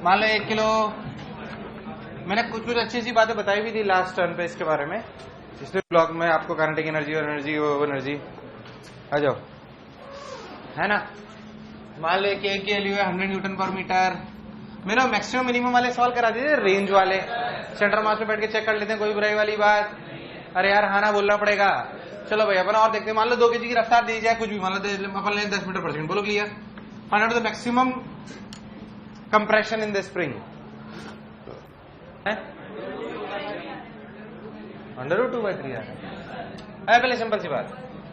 मान लो 1 किलो, मैंने कुछ अच्छी सी बातें बताई भी थी लास्ट टर्न पे इसके बारे में, पिछले ब्लॉग में आपको काइनेटिक एनर्जी और एनर्जी आ जाओ, है ना। मान लो कि एक वैल्यू है 100 न्यूटन पर मीटर। मेरा मैक्सिमम मिनिमम वाले सवाल करा दीजिए, रेंज वाले सेंटर मास में बैठ के चेक कर लेते हैं, कोई बुराई वाली बात। अरे यार हाँ ना बोलना पड़ेगा। चलो भाई अपन और देखते हैं। मान लो 2 kg की रफ्तार दी जाए, कुछ भी मान लो अपन ले 10 मीटर पर सेकंड, बोलो clear. Find out the maximum compression in the spring. √2/3 यार। पहले सिंपल सी बात,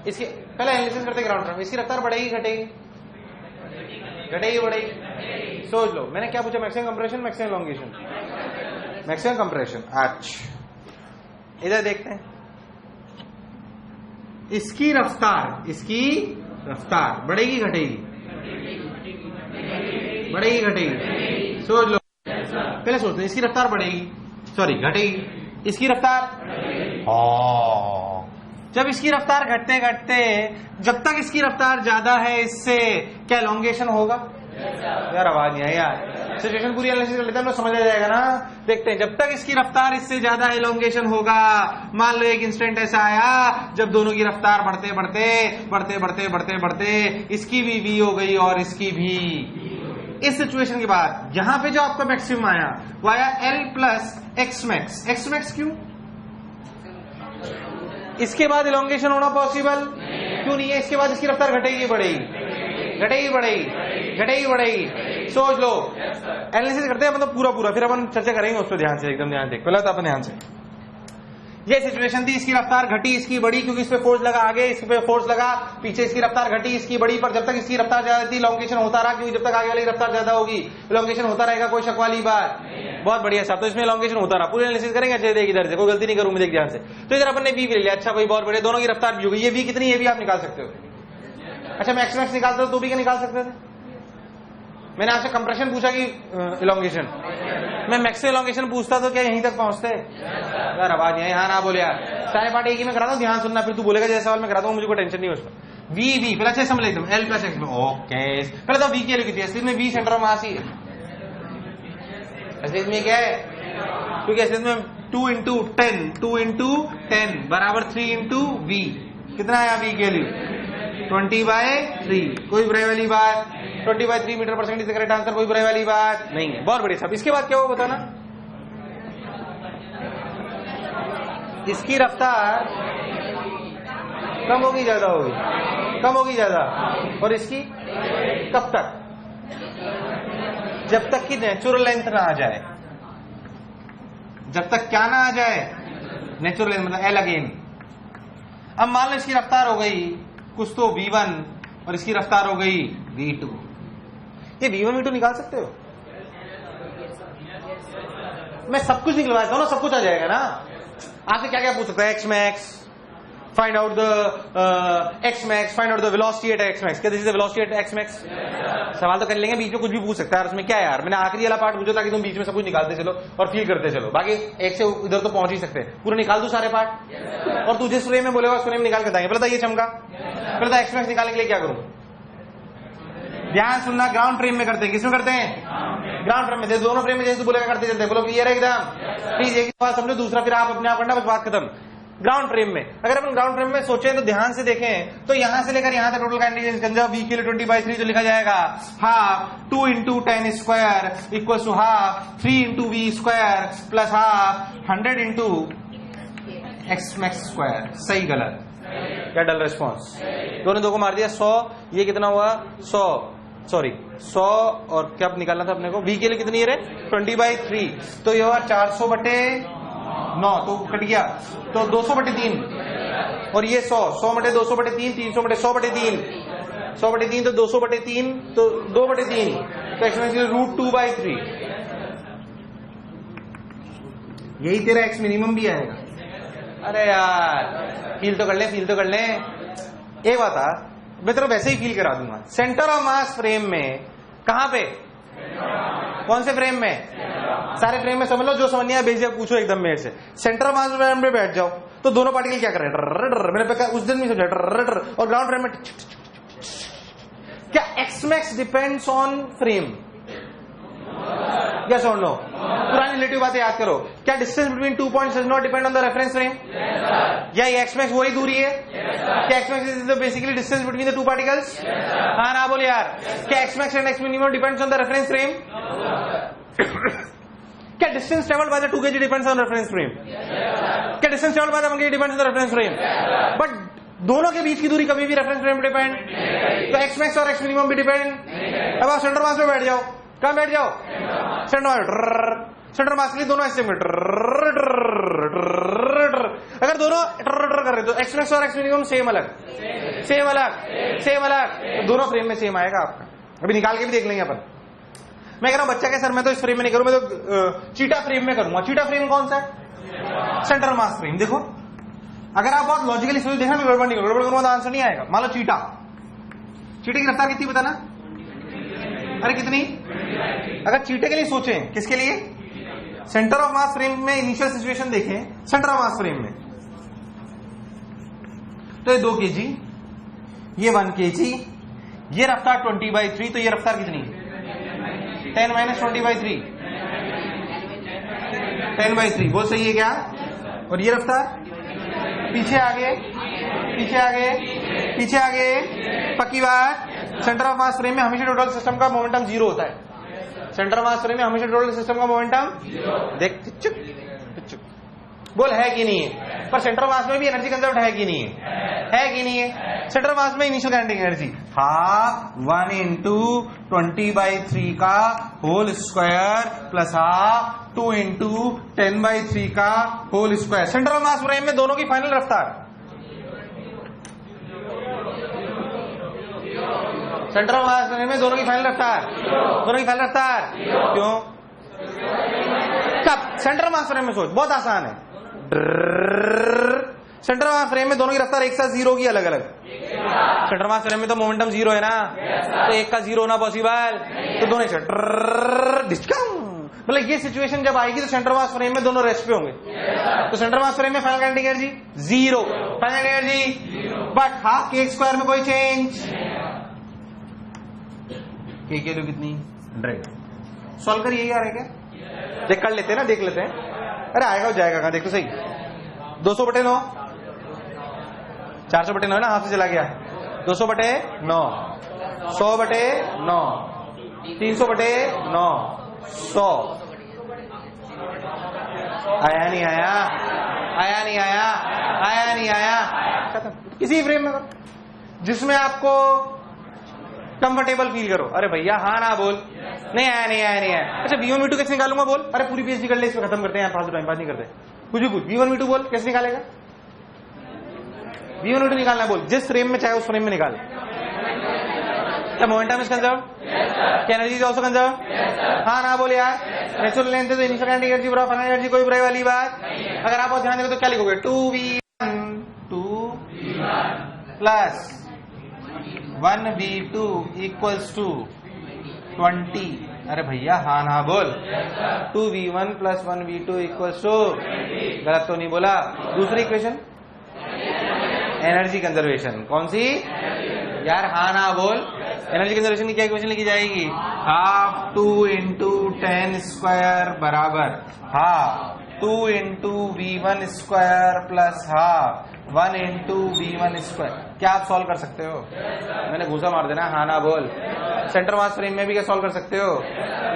इसकी पहले एनालिसिस करते ग्राउंड फ्रेम। इसकी रफ्तार बढ़ेगी घटेगी? घटेगी बढ़ेगी? सोच लो, मैंने क्या पूछा? Maximum compression, maximum elongation. Maximum compression. अच्छा इधर देखते हैं, इसकी रफ्तार बढ़ेगी घटेगी? बढ़ेगी घटेगी? सोच लो, पहले सोचते हैं इसकी रफ्तार बढ़ेगी, सॉरी घटेगी, इसकी रफ्तार। जब इसकी रफ्तार घटते घटते, जब तक इसकी रफ्तार ज्यादा है इससे, क्या एलोंगेशन होगा? यार आवाज नहीं है यार। सिचुएशन पूरी एनालिसिस कर लेते हैं, समझ आ जाएगा ना। देखते हैं, जब तक इसकी रफ्तार इससे ज्यादा एलोंगेशन होगा। मान लो एक इंस्टेंट ऐसा आया जब दोनों की रफ्तार बढ़ते बढ़ते बढ़ते बढ़ते बढ़ते बढ़ते इसकी भी v हो गई और इसकी भी। इस सिचुएशन के बाद यहां पे जो आपका मैक्सिमम आया वो आया L plus x max. X max क्यों? इसके बाद एलोंगेशन होना पॉसिबल क्यों नहीं है? इसके बाद इसकी रफ्तार घटेगी बढ़ेगी? घटेगी बढ़ेगी? घटेगी बढ़ेगी? सोच लो, एनालिसिस करते हैं मतलब पूरा, फिर अपन चर्चा करेंगे उस पर ध्यान से, एकदम ध्यान देख। पहले तो अपन ध्यान से, ये सिचुएशन थी, इसकी रफ्तार घटी इसकी बढ़ी, क्योंकि इस पे फोर्स लगा, आगे इस पे फोर्स लगा, पीछे इसकी रफ्तार घटी इसकी बढ़ी, पर जब तक इसकी रफ्तार ज्यादा थी एलोंगेशन होता रहा, क्योंकि जब तक आगे वाली रफ्तार ज्यादा होगी एलोंगेशन होता रहेगा, कोई शक वाली बात। बहुत बढ़िया साहब, तो इसमें एलोंगेशन होता रहा। पूरे एनालिसिस करेंगे अच्छे देख, इधर से कोई गलती नहीं करूंगा, देख ध्यान से। तो इधर अपन ने v ले लिया, अच्छा भाई बहुत बढ़िया, दोनों की रफ्तार भी हो गई। ये v कितनी है भी आप निकाल सकते हो। अच्छा मैक्स निकालते हो तो भी क्या निकाल सकते थे? मैंने आपसे कंप्रेशन पूछा कि एलोंगेशन? मैं मैक्सिमम एलोंगेशन पूछता तो क्या यहीं तक पहुंचते? यार आवाज नहीं है, यहाँ ना बोले यार। सारे पार्ट एक ही में कराता हूँ, ध्यान सुनना, फिर तू बोलेगा जैसे सवाल मैं कराता हूँ, मुझे कोई टेंशन नहीं है उसमें। v पहले अच्छे समझ लेते L प्लस एक्स में। ओके पहले तो v की वैल्यू कितनी है? असली में v सेंटर मास ही है। असली में क्या है? क्योंकि असली में 2 into 10 बराबर 3 into v। कितना आया v की वैल्यू? 20/3। कोई बुराई वाली बात? 20/3 मीटर पर second is the correct answer, कोई बुराई वाली बात नहीं है। बहुत बढ़िया साहब। इसके बाद क्या होगा बताना? इसकी रफ्तार कम होगी ज्यादा होगी? कम होगी ज्यादा। और इसकी कब तक? जब तक कि नेचुरल लेंथ ना आ जाए। जब तक क्या ना आ जाए? नेचुरल लेंथ, मतलब L अगेन। अब मान लो इसकी रफ्तार हो गई कुछ तो v1 और इसकी रफ्तार हो गई v2। ये v1 v2 निकाल सकते हो? मैं सब कुछ निकलवा देता हूं ना, सब कुछ आ जाएगा ना। आपसे क्या क्या पूछ सकता है? X max, find out the X max, find out the velocity at X max. क्या this is the velocity at X max? सवाल तो कर लेंगे, बीच में कुछ भी पूछ सकता है। उसमें क्या है यार, मैंने आखिरी वाला पार्ट पूछा ताकि तुम बीच में सब कुछ निकालते चलो और फील करते चलो। बाकी एक से इधर तो पहुंच ही सकते हैं। पूरा निकाल दो सारे पार्ट, और तुझे फ्रेम में बोलेगा फ्रेम निकाल के देंगे। पहले तो ये चमका, पहले तो एक्स मैक्स निकालने के लिए क्या करूं? ध्यान सुनना, ग्राउंड फ्रेम में करते हैं। किसमें करते हैं? ग्राउंड फ्रेम में। दोनों फ्रेम में जैसे बोलेगा करते चलते हैं। बोलो क्लियर है एकदम? प्लीज एक बात समझो, दूसरा फिर आप अपने आप करना, बस बात खत्म। ग्राउंड फ्रेम में अगर अपन ग्राउंड फ्रेम में सोचें तो ध्यान से देखें, तो यहां से लेकर यहां तक टोटल काइनेटिक एनर्जी v के लिए 20/3 जो लिखा जाएगा half 2 into 10 square equal to half 3 into v square plus half 100 into x max square. सही गलत? क्या डल रिस्पॉन्स? दोनों दो को मार दिया 100। ये कितना हुआ? 100 और क्या निकालना था अपने को? v के लिए कितनी है? 20/3। तो ये हुआ 400/9, तो कट गया तो 200/3, और ये 100/200/3, 300/100/3, 100/3 तो 200/3 तो 2/3, तो एक्स √2/3। यही तेरा एक्स मिनिमम भी आएगा। अरे यार फील तो कर ले। एक बात है, मैं तेरा वैसे ही फील करा दूंगा। सेंटर ऑफ मास फ्रेम में कहां पे? कौन से फ्रेम में? सारे फ्रेम में समझ लो, जो समझनी है बेझिझक पूछो एकदम मेरे से। सेंटर ऑफ मास फ्रेम में बैठ जाओ तो दोनों पार्टिकल क्या कर रहे हैं? मैंने उस दिन भी समझा। और ग्राउंड फ्रेम में क्या X max depends on frame? Yes और नो? पुरानी रिलेटिव बातें याद करो। क्या distance between 2 points does not depend on the reference frame? या ये एक्स मैक्स वही दूरी है? क्या X max is basically distance between the two particles? हाँ ना बोल यार। क्या X max and X minimum depends on the reference frame? क्या distance travelled by the 2 kg depends on reference frame? क्या distance travelled by the 1 kg depends on the reference frame? But दोनों के बीच की दूरी कभी भी रेफरेंस फ्रेम पे डिपेंड, तो एक्स मैक्स और एक्स मिनिमम भी डिपेंड। अब आप सेंटर मास में बैठ जाओ। कहां बैठ जाओ? Centre mass. सेंटर मास के लिए दोनों ऐसे में अगर दोनों कर रहे तो एक्स मैक्स और एक्स मिनिमम सेम अलग सेम अलग सेम अलग, तो दोनों फ्रेम में सेम आएगा आपका। अभी निकाल के भी देख लेंगे अपन। मैं कह रहा हूं बच्चा के सर मैं तो इस फ्रेम में नहीं करूं, मैं तो चीटा फ्रेम में करूंगा। चीटा फ्रेम कौन सा है? Centre mass frame. देखो अगर आप बहुत लॉजिकली सोच देखना, गड़बड़ नहीं करूंगा तो आंसर नहीं आएगा। मान लो चीटा, चीटे की रफ्तार कितनी बताना? अरे कितनी? अगर चीटे के लिए सोचें, किसके लिए? सेंटर ऑफ मास फ्रेम में इनिशियल सिचुएशन देखें, सेंटर ऑफ मास फ्रेम में तो ये 2 kg, ये 1 kg, ये रफ्तार 20/3, तो ये रफ्तार कितनी? 10 - 20/3, 10/3। बहुत सही है क्या? और ये रफ्तार पीछे आगे पीछे आगे पीछे आगे। पक्की बात, सेंटर ऑफ मास फ्रेम में हमेशा टोटल सिस्टम का मोमेंटम 0 होता है। सेंटर ऑफ मास फ्रेम में हमेशा टोटल सिस्टम का मोमेंटम देख चुप बोल है कि नहीं है? पर सेंटर ऑफ मास में भी एनर्जी कंजर्व है कि नहीं है कि नहीं है? सेंटर ऑफ मास में इनिशियल काइनेटिक एनर्जी 1 × 20/3 का होल स्क्वायर प्लस 2 × 10/3 का whole square. Centre of mass frame में दोनों की फाइनल रफ्तार, सेंटर ऑफ मास फ्रेम में दोनों की फाइनल रफ्तार, दोनों की फाइनल रफ्तार क्यों? कब? सेंटर ऑफ मास फ्रेम में सोच, बहुत आसान है। सेंटर ऑफ मास फ्रेम में दोनों की रफ्तार एक साथ 0 की अलग अलग। सेंटर ऑफ मास फ्रेम में तो मोमेंटम 0 है ना, तो एक का 0 होना पॉसिबल, तो दोनों एक साथ। मतलब ये सिचुएशन जब आएगी तो सेंटर मास फ्रेम में दोनों रेस्ट पे होंगे, तो सेंटर मास फ्रेम में final kinetic energy 0, final energy but half के स्क्वायर में कोई चेंज। के वैल्यू कितनी? 100। सॉल्व कर यही आ रहा है क्या? देख कर लेते हैं ना, देख लेते हैं। अरे आएगा हो जाएगा कहां? देख तो सही। 200/9, 400/9 है ना, हाथ से चला गया। 200/9, 100/9, 300/9, 100। आया नहीं आया? आया नहीं आया? आया नहीं आया? खत्म। किसी फ्रेम में करो जिसमें आपको कंफर्टेबल फील करो। अरे भैया हाँ ना बोल, नहीं आया नहीं आया नहीं आया। अच्छा V1 V2 कैसे निकालूंगा बोल? अरे पूरी पीएचडी कर ले, इसमें खत्म करते हैं, फालतू टाइम पास नहीं करते। कुछ भी पूछ, V1 V2 बोल, कैसे निकालेगा? V1 V2 निकालना बोल, जिस फ्रेम में चाहे उस फ्रेम में निकाल। क्या मोमेंटम इज कंजर्व? क्या एनर्जी इज आल्सो कंजर्व? हाँ ना बोल यार। नेचुरल लेंथ है तो इनिशियल काइनेटिक एनर्जी बराबर फाइनल एनर्जी, कोई बुराई वाली बात। अगर आप बहुत ध्यान देंगे तो क्या लिखोगे? 2V1 plus 1V2 = 20। अरे भैया हाँ ना बोल। 2V1 प्लस 1V2 = गलत तो नहीं बोला? दूसरी इक्वेशन एनर्जी कंजर्वेशन, कौन सी यार? हाँ ना बोल। एनर्जी कंजर्वेशन की क्या इक्वेशन लिखी जाएगी? 12 2 × 10² बराबर 2 × V1² प्लस 1 × V1²। क्या आप सॉल्व कर सकते हो? मैंने घूसा मार देना, हाँ ना बोल। सेंटर मास फ्रेम में भी क्या सॉल्व कर सकते हो?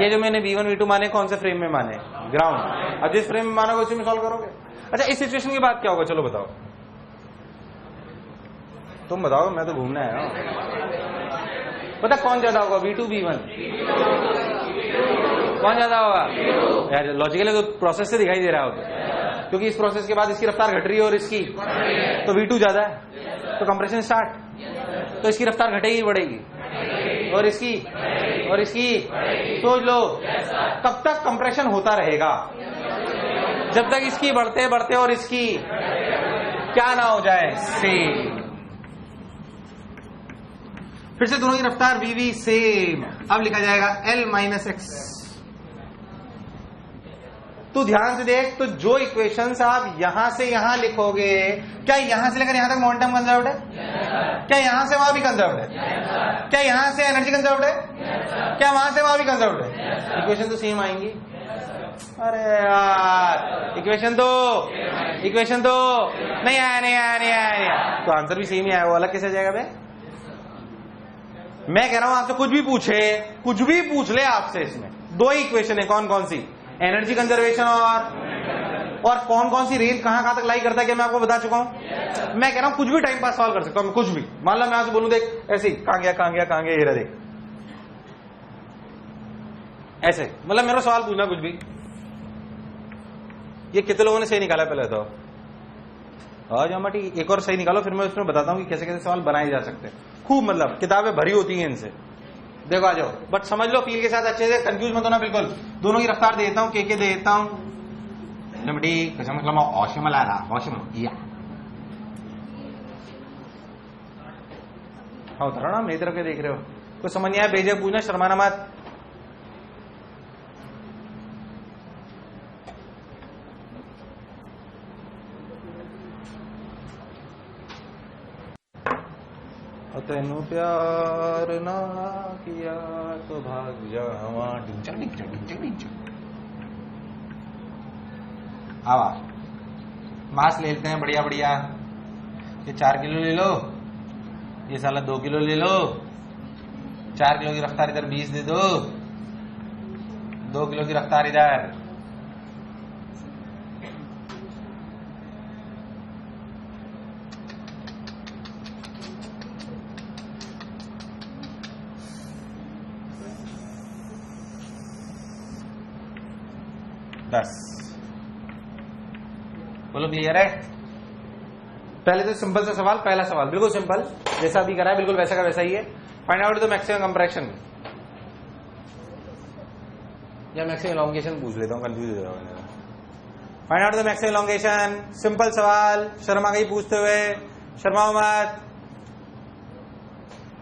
ये जो मैंने V1 V2 माने कौन से फ्रेम में माने? ग्राउंड। अब जिस फ्रेम में मानोगे उसी में सॉल्व करोगे। अच्छा इस सिचुएशन के बाद क्या होगा? चलो बताओ, तुम बताओ, मैं तो घूमने आया हूं। पता कौन ज्यादा होगा? V2 V1 कौन ज्यादा होगा? यार लॉजिकली तो प्रोसेस से दिखाई दे रहा होगा, क्योंकि इस प्रोसेस के बाद इसकी रफ्तार घट रही है और इसकी, तो V2 ज्यादा है, तो कंप्रेशन स्टार्ट, तो इसकी रफ्तार घटेगी बढ़ेगी, और इसकी सोच लो कब तक कंप्रेशन होता रहेगा? जब तक इसकी बढ़ते बढ़ते और इसकी क्या ना हो जाए, सेम। फिर से दोनों की रफ्तार VV सेम। अब लिखा जाएगा L - x। तू ध्यान से देख, तो जो इक्वेशंस आप यहां से यहां लिखोगे, क्या यहां से लेकर यहां तक मोमेंटम कंजर्व्ड है? क्या यहां से वहां भी कंजर्व्ड है? क्या यहां से एनर्जी कंजर्व्ड है? क्या वहां से वहां भी कंजर्व्ड है? इक्वेशन तो सेम आएंगी। अरे यार इक्वेशन तो नहीं आया तो आंसर भी सेम ही आया, वो अलग कैसे जाएगा बे? मैं कह रहा हूं आपसे कुछ भी पूछ ले आपसे, इसमें दो ही इक्वेशन है, कौन कौन सी? एनर्जी कंजर्वेशन और कौन सी रेंज कहां तक लाई करता है, क्या मैं आपको बता चुका हूं? मैं कह रहा हूं कुछ भी टाइम पास सॉल्व कर सकता हूं, कुछ भी। मान लो मैं आपसे बोलूं देख ऐसे ही कहां गया ये रहा देख, ऐसे मतलब मेरा सवाल पूछना कुछ भी। ये कितने लोगों ने सही निकाला पहले तो? और जो मटी एक और सही निकालो, फिर मैं उसमें बताता हूं कि कैसे कैसे सवाल बनाए जा सकते हैं। खूब मतलब किताबें भरी होती हैं इनसे, देखो आ जाओ, बट समझ लो फील के साथ अच्छे से, कंफ्यूज मत होना बिल्कुल। दोनों की रफ्तार देता हूं, के देता हूं। उतरो ना, मेरी तरफ के देख रहे हो, कुछ समझ नहीं आया बेझक पूछना, शर्माना मत। तेनू प्यार ना किया तो भाग जा हवा। आवाज मांस ले लेते हैं बढ़िया बढ़िया। ये 4 किलो ले लो, ये साला 2 किलो ले लो। 4 किलो की रफ्तार इधर 20 दे दो, 2 किलो की रफ्तार इधर। बोलो क्लियर है? पहले तो सिंपल सा सवाल, पहला सवाल बिल्कुल सिंपल, जैसा अभी करा है बिल्कुल वैसा का वैसा ही है। Find out the maximum compression या मैक्सिमम एलोंगेशन पूछ लेता हूँ, कंफ्यूज हो जाएगा। Find out the maximum elongation, simple सवाल, शर्मा का ही पूछते हुए, शर्माओ मत।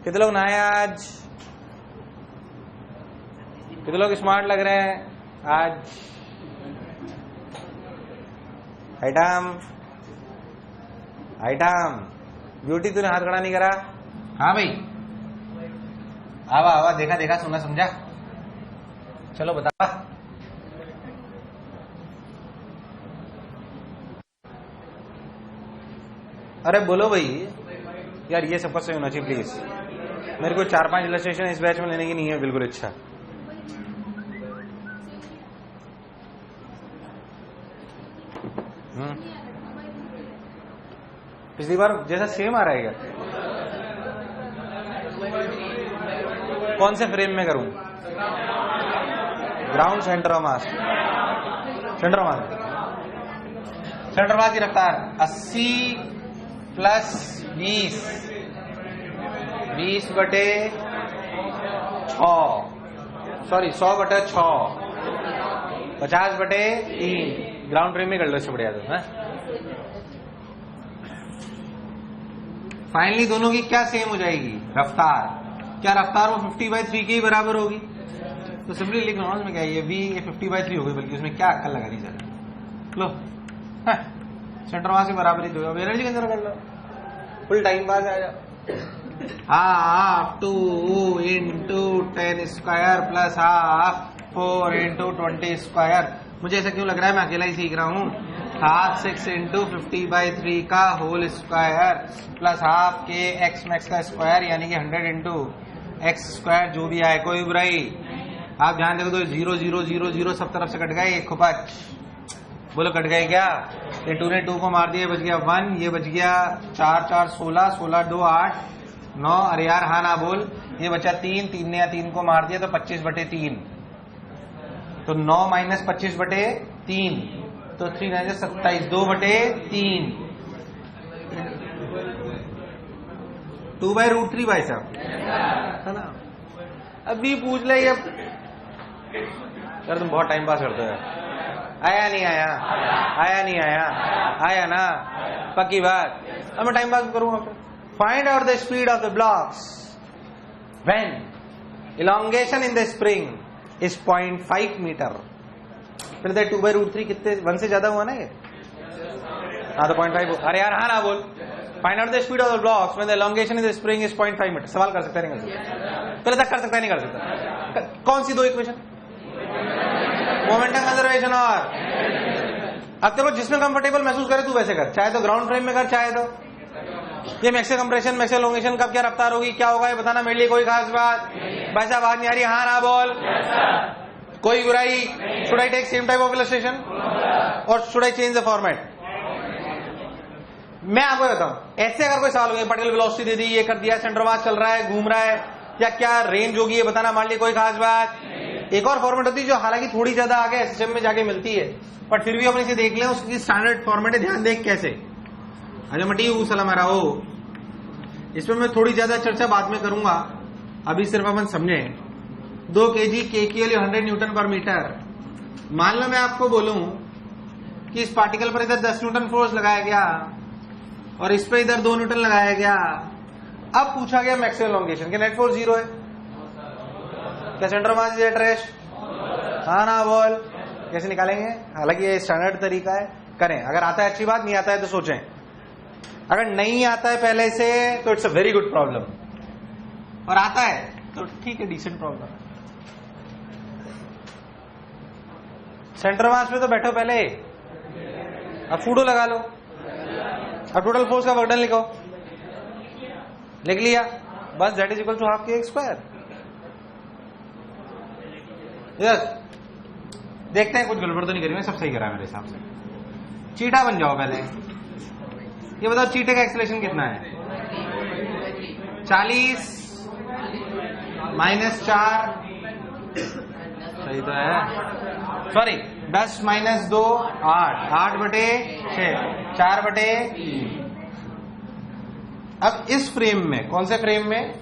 कितने लोग नहाए आज? कितने लोग स्मार्ट लग रहे हैं आज? आइटम ब्यूटी, तूने हाथ खड़ा नहीं करा? हाँ भाई, आवा देखा सुना समझा, चलो बता। अरे बोलो भाई यार, ये सब सही होना चाहिए प्लीज। मेरे को 4-5 इलस्ट्रेशन इस बैच में लेने की नहीं है बिल्कुल इच्छा। पिछली बार जैसा सेम आ रहा है क्या? कौन से फ्रेम में करूं? Ground centre of mass, centre of मास की रफ्तार 80 प्लस 20 बटे 6, सॉरी 100 बटे 6, 50 बटे 3। ग्राउंड फ्रेम में कर लो इससे बढ़िया तो है। फाइनली दोनों की क्या सेम हो जाएगी? रफ्तार। क्या रफ्तार वो 50/3 के ही बराबर होगी? तो सिंपली लिख लो ना, उसमें क्या है, ये v ये 50/3 हो गई, बल्कि उसमें क्या अक्कल लगा दी सर। लो सेंटर वहां से बराबर ही दो, एनर्जी कंजर्व कर लो, फुल टाइम पास आ जाओ। Half 2 into 10 square plus half 4 into 20 square. मुझे ऐसा क्यों लग रहा है मैं अकेला ही सीख रहा हूँ? हाफ 6 into 50/3 का होल स्क्वायर प्लस हाफ के एक्स मैक्स का स्क्वायर, यानी कि 100 into एक्स स्क्वायर, जो भी आए कोई बुराई। आप ध्यान देखो तो 0 0 0 0 सब तरफ से कट गए, एक खुपच। बोलो कट गए क्या? ये 2 ने 2 को मार दिया, बच गया 1, ये बच गया 4 4 16, 16 2 8 9। अरे यार हाँ ना बोल, ये बचा 3, 3 ने 3 को मार दिया तो 25/3, तो 9 - 25/3, तो 3 9 27, 2/3, 2/√3 भाई साहब, है ना? अभी पूछ ले ये यार, तुम बहुत टाइम पास करते हो। आया नहीं आया, आया नहीं आया, आया ना, पक्की बात। अब मैं टाइम पास करूंगा। Find out the speed of the blocks when elongation in the spring is 0.5 metre. फिर 2/√3 कितने, 1 से ज्यादा हुआ ना ये? हाँ तो 0.5। अरे यार हाँ ना बोल, find out the speed of the blocks when the elongation in the spring is 0.5 metre. सवाल कर सकता है नहीं कर सकता? पहले तक कर सकता है नहीं कर सकता? कौन सी दो इक्वेशन? मोमेंटम कंजर्वेशन और अब तेरे को जिसमें कंफर्टेबल महसूस करे तू वैसे कर, चाहे तो ग्राउंड फ्रेम में कर, चाहे तो ये मैक्सिमम कंप्रेशन मैक्सिमम एलोंगेशन कब क्या रफ्तार होगी, क्या होगा ये बताना मेरे लिए कोई खास बात? भाई साहब आवाज नहीं आ रही? हाँ ना बोल। कोई बुराई? Should I take same type of illustration और should I change the format? मैं आपको बताऊं, ऐसे अगर कोई सवाल हो, पार्टिकल वेलोसिटी दे दी, ये कर दिया, सेंटर मास चल रहा है, घूम रहा है, या क्या रेंज होगी ये बताना मान ली कोई खास बात? एक और फॉर्मेट होती है जो हालांकि थोड़ी ज्यादा आगे एसएसएम में जाके मिलती है, बट फिर भी अपन इसे देख लें, उसकी स्टैंडर्ड फॉर्मेट है, ध्यान देख कैसे। अच्छा मटी सलाम, इसमें मैं थोड़ी ज्यादा चर्चा बाद में करूंगा, अभी सिर्फ अपन समझे। 2 kg KQL 100 न्यूटन पर मीटर। मान लो मैं आपको बोलूं कि इस पार्टिकल पर इधर 10 न्यूटन फोर्स लगाया गया और इस पर इधर 2 न्यूटन लगाया गया। अब पूछा गया मैक्सिमम एलोंगेशन, क्या नेट फोर्स 0 है? क्या centre mass is at rest? हाँ ना बोल। कैसे निकालेंगे? हालांकि ये स्टैंडर्ड तरीका है, करें। अगर आता है अच्छी बात, नहीं आता है तो सोचें। अगर नहीं आता है पहले से तो it's a very good problem, और आता है तो ठीक है, डिसेंट प्रॉब्लम। सेंटर मास में तो बैठो पहले, अब सूडो लगा लो, अब टोटल फोर्स का वर्क डन लिखो, लिख लिया बस, that is equal to half kx square. Yes, देखते हैं कुछ गड़बड़ तो नहीं करी मैं, सब सही करा मेरे हिसाब से। चीटा बन जाओ पहले, ये बताओ चीटे का एक्सेलरेशन कितना है? 40 - 4, सही तो है, सॉरी 10 - 2 8, 8/6, 4/3। अब इस फ्रेम में, कौन से फ्रेम में?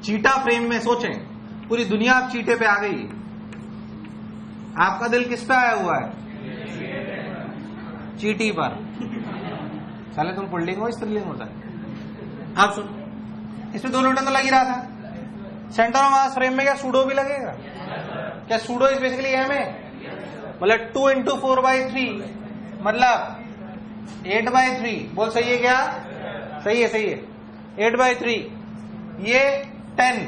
चीटा फ्रेम में। सोचें पूरी दुनिया अब चीटे पे आ गई, आपका दिल किस पे आया हुआ है? चीटी पर। साले तुम पुल्लिंग हो, इस तरह होता है। आप सुन, इसमें 2 न्यूटन तो लग ही रहा था। सेंटर ऑफ मास फ्रेम में क्या सूडो भी लगेगा? क्या सूडो इज बेसिकली एम है, मतलब 2 × 4/3 मतलब 8/3। बोल सही है क्या? सही है, सही है। 8/3 ये 10,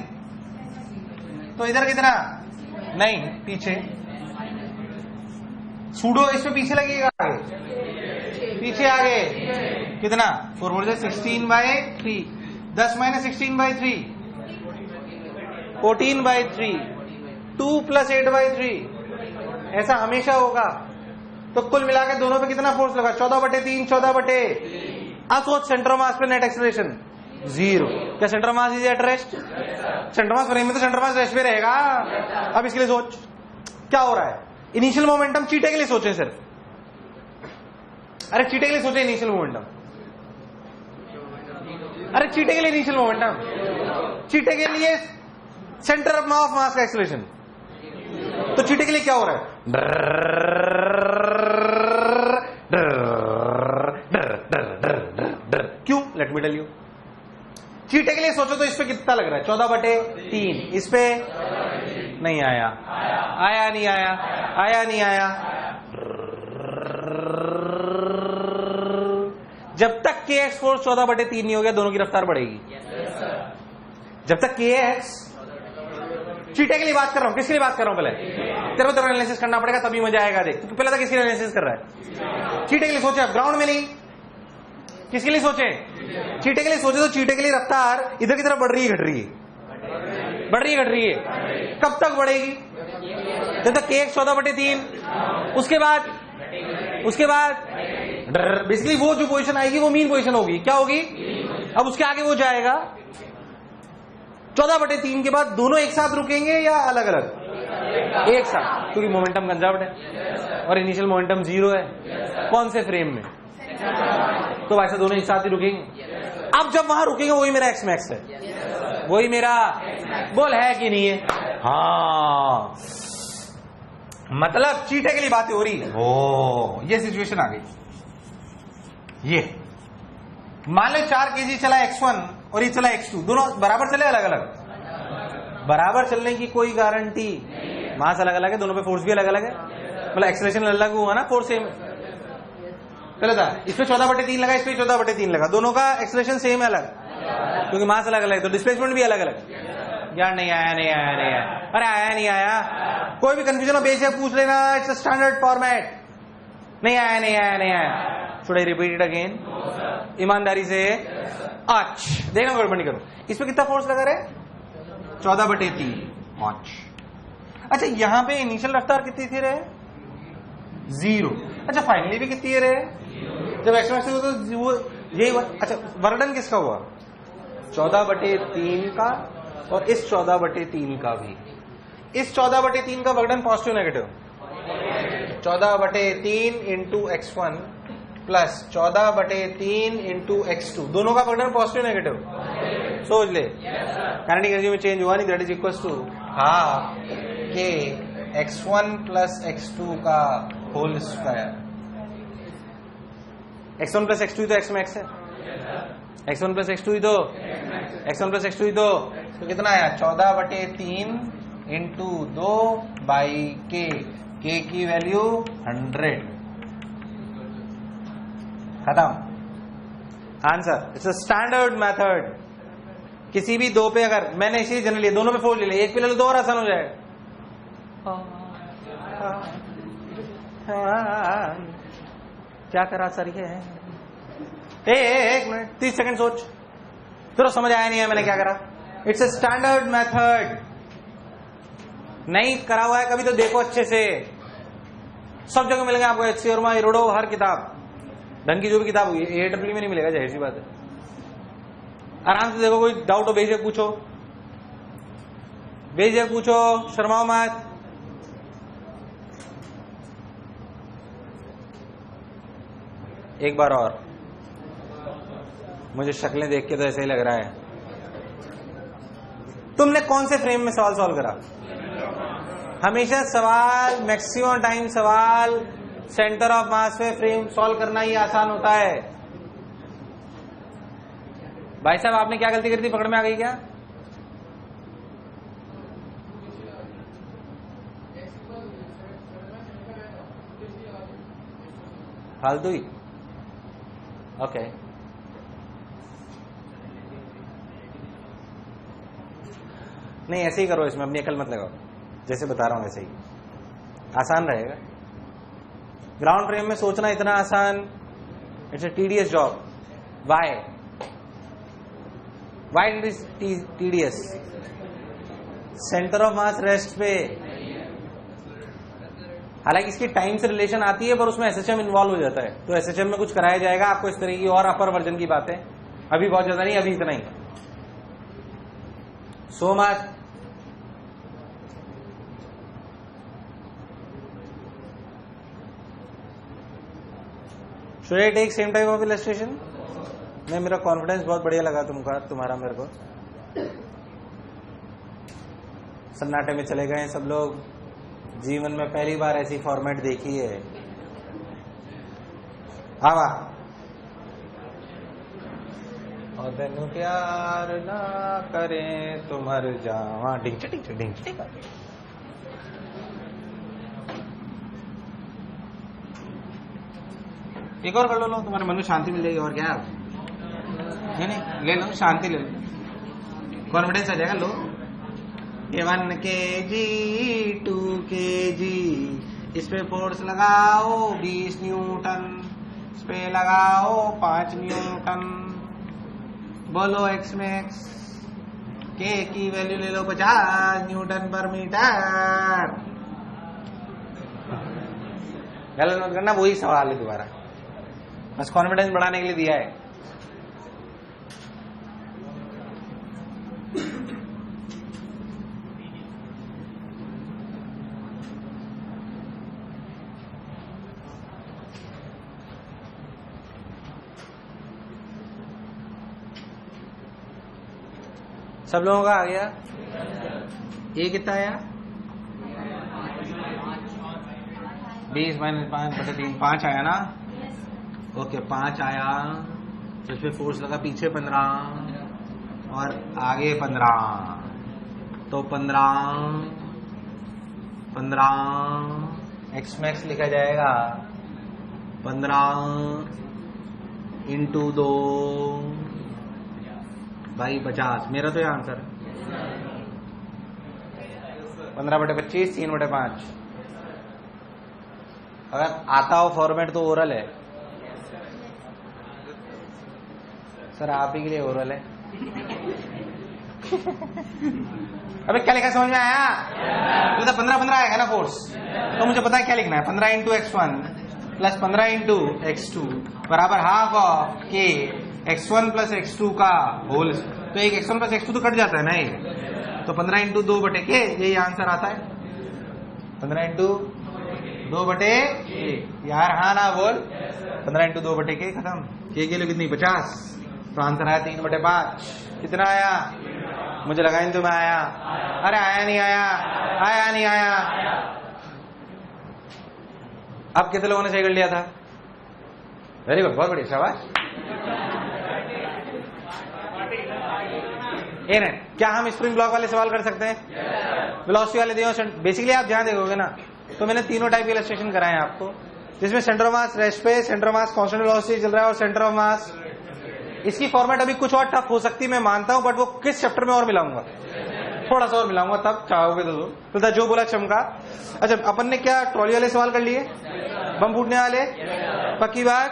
तो इधर कितना? नहीं, पीछे सूडो इसमें पीछे लगेगा, आगे पीछे आगे कितना? 4 × 16/3, 10 - 16/3 14/3, 2 + 8/3। ऐसा हमेशा होगा। तो कुल मिला के दोनों पे कितना फोर्स लगा? 14/3, 14/। अब सोच सेंटर मास पे नेट एक्सेलरेशन 0। क्या centre mass is at rest? Centre mass frame में तो सेंटर मास रेस्ट पे रहेगा। अब इसके लिए सोच क्या हो रहा है। इनिशियल मोमेंटम चीटे के लिए सोचे सिर्फ, अरे चीटे के लिए सोचे इनिशियल मोमेंटम, अरे चीटे के लिए इनिशियल मोमेंटम, चीटे के लिए सेंटर ऑफ मास का एक्सेलरेशन। तो चीटे के लिए क्या हो रहा है? क्यों? Let me tell you. चीटे के लिए सोचो तो इस पे कितना लग रहा है? 14/3। इस पे नहीं आया, आया नहीं आया, आया नहीं आया। जब तक kx फोर्स 14/3 नहीं हो गया, दोनों की रफ्तार बढ़ेगी। जब तक kx, चीटे के लिए बात कर रहा हूं, किसके लिए बात कर रहा हूं? पहले तेरे को तेरा एनालिसिस करना पड़ेगा, तभी मजा आएगा। देख तो पहले तक किसके लिए एनालिसिस कर रहा है? चीटे के लिए सोचे, अब ग्राउंड में नहीं। किसके लिए सोचे? चीटे के लिए सोचे। तो चीटे के लिए रफ्तार इधर की तरफ बढ़ रही है, घट रही है? बढ़ रही है, घट रही है। कब तक बढ़ेगी? जब तक kx 14/3। उसके बाद बेसिकली वो जो पोजीशन आएगी वो मीन पोजीशन होगी। क्या होगी? अब उसके आगे वो जाएगा 14/3 के बाद। दोनों एक साथ रुकेंगे या अलग अलग? एक साथ, क्योंकि मोमेंटम कंजर्व्ड है और इनिशियल मोमेंटम 0 है। कौन से फ्रेम में? तो वैसे दोनों एक साथ ही रुकेंगे। अब जब वहां रुकेंगे वही मेरा एक्स मैक्स है, वही मेरा बोल है कि नहीं है? हाँ, मतलब चीटे के लिए बातें हो रही है। ओ, ये सिचुएशन आ गई। ये मान लो 4 kg चला x1 और ये चला x2, दोनों बराबर चले, अलग अलग? बराबर चलने की कोई गारंटी? मास अलग अलग है, दोनों पे फोर्स भी अलग अलग है, मतलब एक्सेलरेशन अलग हुआ ना, फोर्स सेम। पहले था इस पे 14/3 लगा, इस पे 14/3 लगा, दोनों का एक्सेलरेशन सेम है अलग, क्योंकि मास अलग अलग, तो डिस्प्लेसमेंट भी अलग अलग। यार नहीं आया, नहीं आया, नहीं आया, अरे आया नहीं आया, कोई भी कंफ्यूजन हो बेशक पूछ लेना, इट्स अ स्टैंडर्ड फॉर्मेट। नहीं आया, नहीं आया, नहीं आया, should I repeat it again? ईमानदारी से अच्छा देखना, गड़बड़ नहीं करो। इसमें कितना फोर्स लगा रहे? 14/3। अच्छा यहाँ पे इनिशियल रफ्तार कितनी थी रहे? 0। अच्छा फाइनली भी कितनी है रहे? जब एक्सप्रेस हुआ तो वो यही हुआ। अच्छा वर्कडन किसका हुआ? 14/3 का, और इस 14/3 का भी। इस 14/3 का work done positive negative? 14/3 into x1 plus 14/3 into x2, दोनों का वर्कडन पॉजिटिव नेगेटिव? सोच ले, काइनेटिक एनर्जी में चेंज हुआ नहीं, that is equal to half k x1 plus x2 का whole square. x1 plus x2 तो x में x है, x1 प्लस x2 ही तो, x1 प्लस x2 ही तो कितना आया? 14/3 इंटू 2 बाई के, के की वैल्यू 100, खत्म answer. It's a standard method. किसी भी दो पे, अगर मैंने इसी जनरली दोनों पे फोर्स ले लिया, एक पे ले लो, दो और आसान हो जाएगा। क्या करा सर ये? एक मिनट 30 सेकंड सोच, फिर समझ आया नहीं है मैंने क्या करा। इट्स अ स्टैंडर्ड मेथड, नहीं करा हुआ है कभी तो देखो अच्छे से, सब जगह मिलेगा आपको, HC वर्मा, इरोडो, हर किताब, ढंग की जो भी किताब होगी, AEEE में नहीं मिलेगा, जाहिर सी बात है। आराम से देखो, कोई डाउट हो बेझिझक पूछो, बेझिझक पूछो, शर्माओ मत। एक बार और, मुझे शक्लें देख के तो ऐसे ही लग रहा है। तुमने कौन से फ्रेम में सवाल सॉल्व करा? हमेशा सवाल, मैक्सिमम टाइम सवाल सेंटर ऑफ मास में फ्रेम सॉल्व करना ही आसान होता है। भाई साहब आपने क्या गलती करी थी, पकड़ में आ गई क्या? फालतू ही, ओके। नहीं ऐसे ही करो, इसमें अपनी अकल मत लगाओ, जैसे बता रहा हूं वैसे ही आसान रहेगा। ग्राउंड फ्रेम में सोचना इतना आसान, it's a tedious job. Why it is tedious? Centre of mass rest पे, हालांकि इसकी टाइम से रिलेशन आती है, पर उसमें एसएचएम इन्वॉल्व हो जाता है, तो एसएचएम में कुछ कराया जाएगा आपको इस तरह की और अपर वर्जन की बातें, अभी बहुत ज्यादा नहीं, अभी इतना ही। So much. Should I take same type of illustration? नहीं, मेरा कॉन्फिडेंस बहुत बढ़िया लगा तुम्हारा मेरे को। सन्नाटे में चले गए सब लोग, जीवन में पहली बार ऐसी फॉर्मेट देखी है। आवा और तेनू प्यार ना करें तो मर जावा, ढिंच ढिंच ढिंच। एक और कर लो, तुम्हारे मन में शांति मिल जाएगी, और क्या? नहीं ले लो, शांति ले लो, कॉन्फिडेंस आ जाएगा। लो, ये 1 kg 2 kg, इस पे फोर्स लगाओ 20 न्यूटन, इस पे लगाओ 5 न्यूटन, बोलो एक्स में एक्स, के की वैल्यू ले लो 50 न्यूटन पर मीटर। गलत मत करना, वही सवाल है दोबारा, बस कॉन्फिडेंस बढ़ाने के लिए दिया है। सब लोगों का आ गया? ये कितना आया? 20 - 5/3, 5 आया ना? ओके 5 आया, तो इस पे फोर्स लगा पीछे 15 और आगे 15, तो 15 एक्स में एक्स लिखा जाएगा 15 इंटू 2 भाई 50। मेरा तो ये आंसर है 15/25 3/5। अगर आता हो फॉर्मेट तो ओरल है सर, आप ही के लिए ओरल है। अबे क्या लिखा समझ में आया? तो 15 आएगा ना फोर्स, तो मुझे पता है क्या लिखना है। 15 into x1 plus 15 into x2 बराबर हाफ ऑफ के x1 प्लस x2 का होल। तो एक x1 प्लस x2 तो कट जाता है ना ये, तो 15 इंटू 2 बटे के, यही आंसर आता है। 15 इंटू 2 बटे यार, हाँ ना बोल। 15 इंटू 2 बटे के, खत्म। के लिए कितनी 50, तो आंसर आया 3/5। कितना आया? मुझे लगा इन तुम्हें आया। अरे आया नहीं आया, आया नहीं आया। अब कितने लोगों ने सही कर लिया था? वेरी गुड, बहुत बढ़िया, शाबाश। क्या हम स्प्रिंग ब्लॉक वाले सवाल कर सकते हैं? वेलोसिटी वाले दिए। बेसिकली आप ध्यान देखोगे ना, तो मैंने तीनों टाइप के इलस्ट्रेशन कराए हैं आपको, जिसमें सेंटर ऑफ मास रेस्ट पे, centre of mass constant velocity चल रहा है, और सेंटर ऑफ मास। इसकी फॉर्मेट अभी कुछ और टफ हो सकती है, मैं मानता हूं, बट वो किस चैप्टर में और मिलाऊंगा, थोड़ा सा और मिलाऊंगा, तब चाहोगे तो जो बोला चमका। अच्छा, अपन ने क्या ट्रॉली वाले सवाल कर लिए, बम फूटने वाले, पक्की बात,